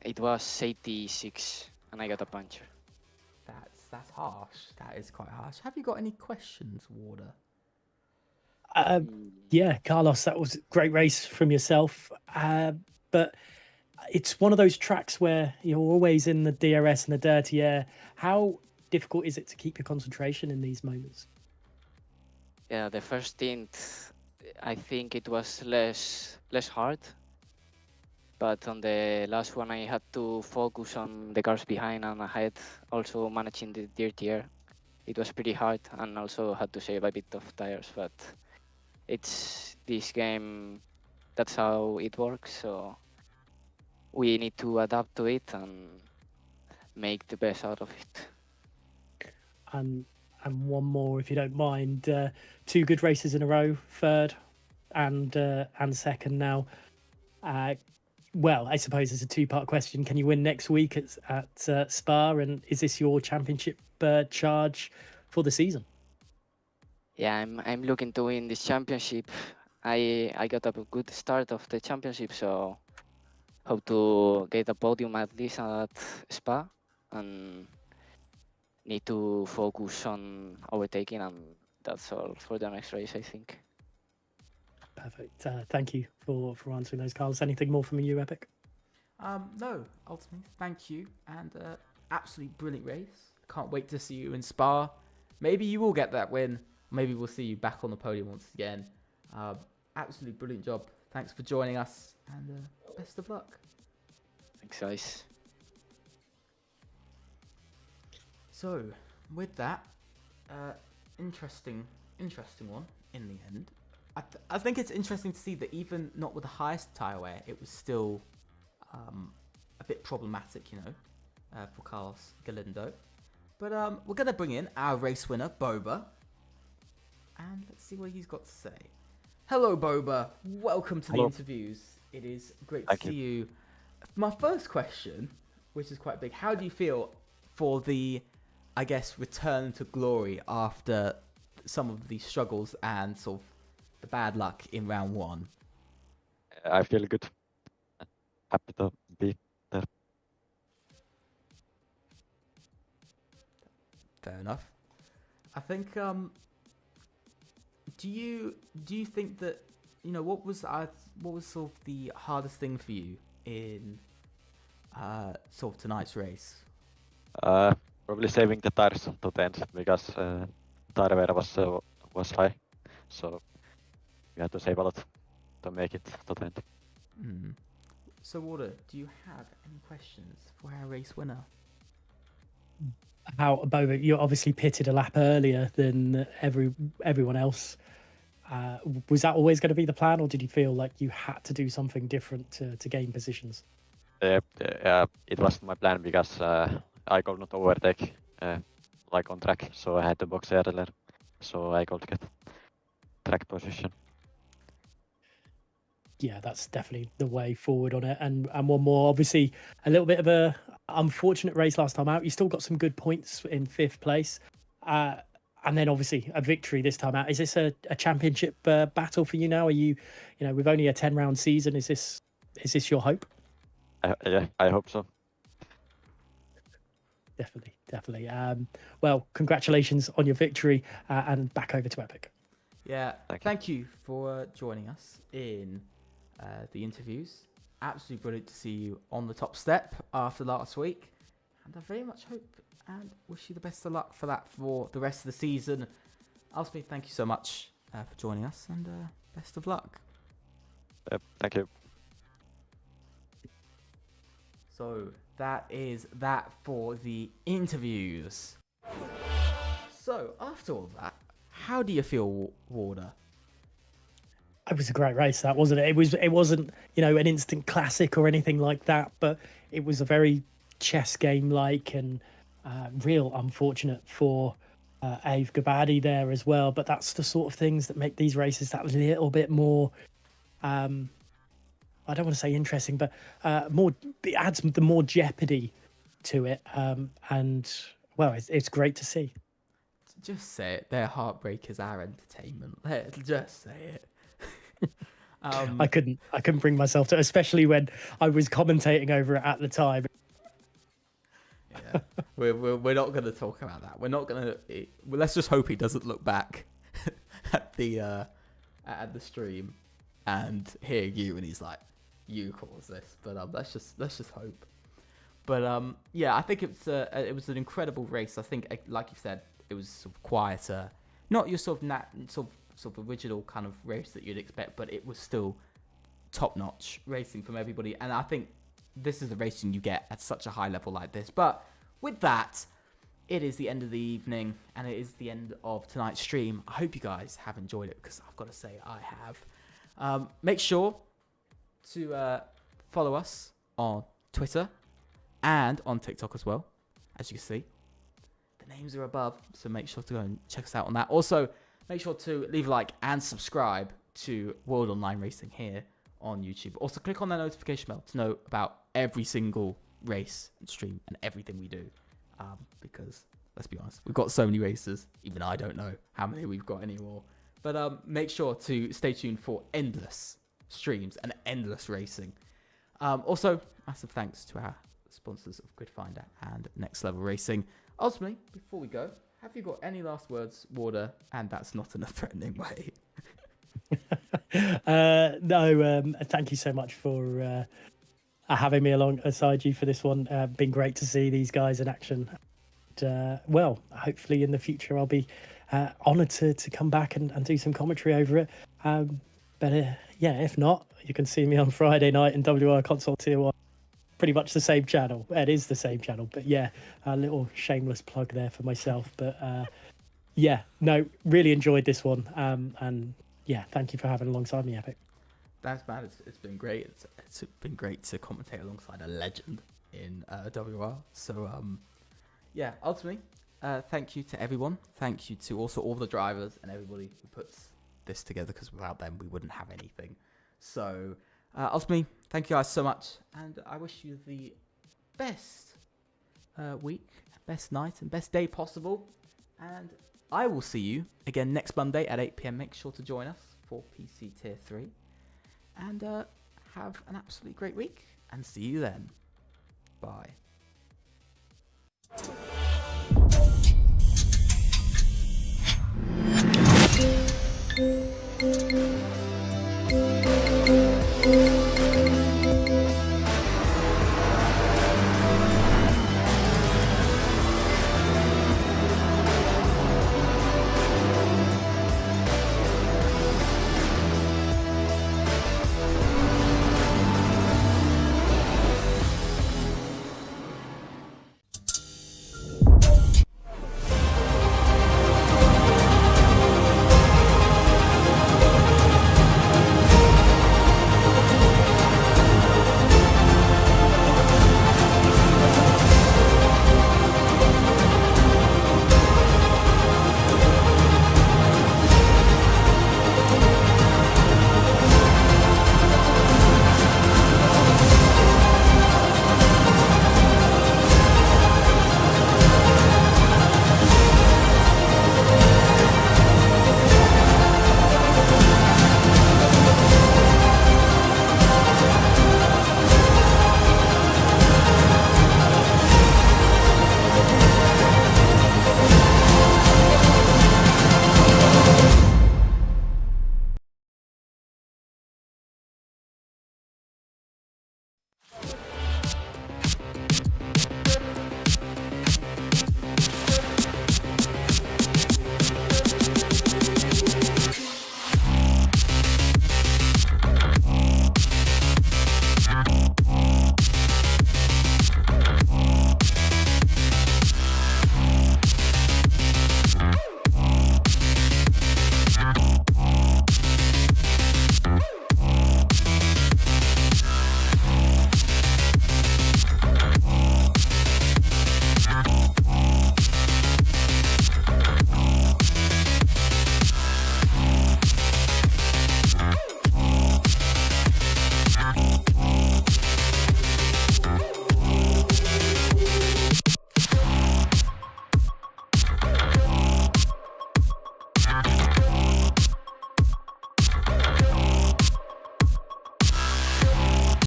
It was 86, and I got a puncture. That's harsh. That is quite harsh. Have you got any questions, Warder? Yeah, Carlos, that was a great race from yourself. But it's one of those tracks where you're always in the DRS and the dirty air. How difficult is it to keep your concentration in these moments? Yeah, the first stint, I think it was less hard. But on the last one, I had to focus on the cars behind and ahead, also managing the dirty air. It was pretty hard, and also had to save a bit of tires. But it's this game, that's how it works. So we need to adapt to it and make the best out of it. And one more, if you don't mind. 2 good races in a row, third and second now. Well, I suppose it's a 2-part question. Can you win next week at Spa? And is this your championship charge for the season? Yeah, I'm looking to win this championship. I got a good start of the championship, so hope to get a podium at least at Spa, and need to focus on overtaking, and that's all for the next race, I think. Perfect. Thank you for answering those, Carlos. Anything more from you, Epic? No, ultimately, thank you. And absolutely brilliant race. Can't wait to see you in Spa. Maybe you will get that win. Maybe we'll see you back on the podium once again. Absolutely brilliant job. Thanks for joining us, and best of luck. Thanks, guys. So, with that, interesting one in the end. I think it's interesting to see that even not with the highest tyre wear, it was still a bit problematic, for Carlos Galindo. But we're going to bring in our race winner, Boba. And let's see what he's got to say. Hello, Boba. Welcome to the interviews. It is great to see you. My first question, which is quite big, how do you feel for the, I guess, return to glory after some of the struggles and sort of the bad luck in round 1? I feel good. Happy to be there. Fair enough. I think. Do you think that what was sort of the hardest thing for you in sort of tonight's race? Probably saving the tires to the end because tire wear was high, so we had to save a lot to make it to the end. So, Warder, do you have any questions for our race winner? How, Boba, you obviously pitted a lap earlier than everyone else. Was that always going to be the plan, or did you feel like you had to do something different to gain positions? It was my plan because I could not overtake like on track, so I had to box earlier, so I could get track position. Yeah, that's definitely the way forward on it. And one more, obviously, a little bit of a unfortunate race last time out. You still got some good points in 5th place, and then obviously a victory this time out. Is this a championship battle for you now? Are you know, with only a 10-round season, is this your hope? Yeah, I hope so. Definitely. Well, congratulations on your victory, and back over to Epic. Yeah, Thank you. thank you for joining us in the interviews. Absolutely brilliant to see you on the top step after last week. And I very much hope and wish you the best of luck for that for the rest of the season. Ultimately, thank you so much for joining us, and best of luck. Thank you. So that is that for the interviews. So after all that, how do you feel, Warder? It was a great race, that wasn't it? It wasn't, you know, an instant classic or anything like that, but it was a very chess game like, and real unfortunate for Ave Gabadi there as well. But that's the sort of things that make these races that little bit more. I don't want to say interesting, but more. It adds the more jeopardy to it, and well, it's great to see. Just say it. Their heartbreakers are entertainment. Let's just say it. I couldn't bring myself to, especially when I was commentating over it at the time. Yeah, we're not going to talk about that. We're not going to. Let's just hope he doesn't look back at the stream and hear you, and he's like, "You caused this." But let's just hope. But yeah, I think it was an incredible race. I think, like you said, it was sort of quieter, not your sort of original kind of race that you'd expect, but it was still top-notch racing from everybody. And I think this is the racing you get at such a high level like this. But with that, it is the end of the evening, and it is the end of tonight's stream. I hope you guys have enjoyed it, because I've got to say I have. Make sure to follow us on Twitter and on TikTok as well. As you can see, the names are above, so make sure to go and check us out on that. Also, make sure to leave a like and subscribe to World Online Racing here on YouTube. Also, click on that notification bell to know about every single race and stream and everything we do. Because, let's be honest, we've got so many races, even I don't know how many we've got anymore. But make sure to stay tuned for endless streams and endless racing. Also, massive thanks to our sponsors of Gridfinder and Next Level Racing. Ultimately, before we go, have you got any last words, Warder? And that's not in a threatening way. No, thank you so much for having me alongside you for this one. Been great to see these guys in action. And, well, hopefully in the future I'll be honoured to come back and do some commentary over it. But yeah, if not, you can see me on Friday night in WOR Console Tier 1. Pretty much the same channel. It is the same channel, but yeah, a little shameless plug there for myself. But yeah, no, really enjoyed this one. And yeah, thank you for having alongside me, Epic. Thanks, man. It's been great. It's been great to commentate alongside a legend in WR. So yeah, ultimately, thank you to everyone. Thank you to also all the drivers and everybody who puts this together, because without them we wouldn't have anything. So ultimately, thank you guys so much, and I wish you the best week, best night, and best day possible. And I will see you again next Monday at 8 PM. Make sure to join us for PC Tier 3. And have an absolutely great week, and see you then. Bye.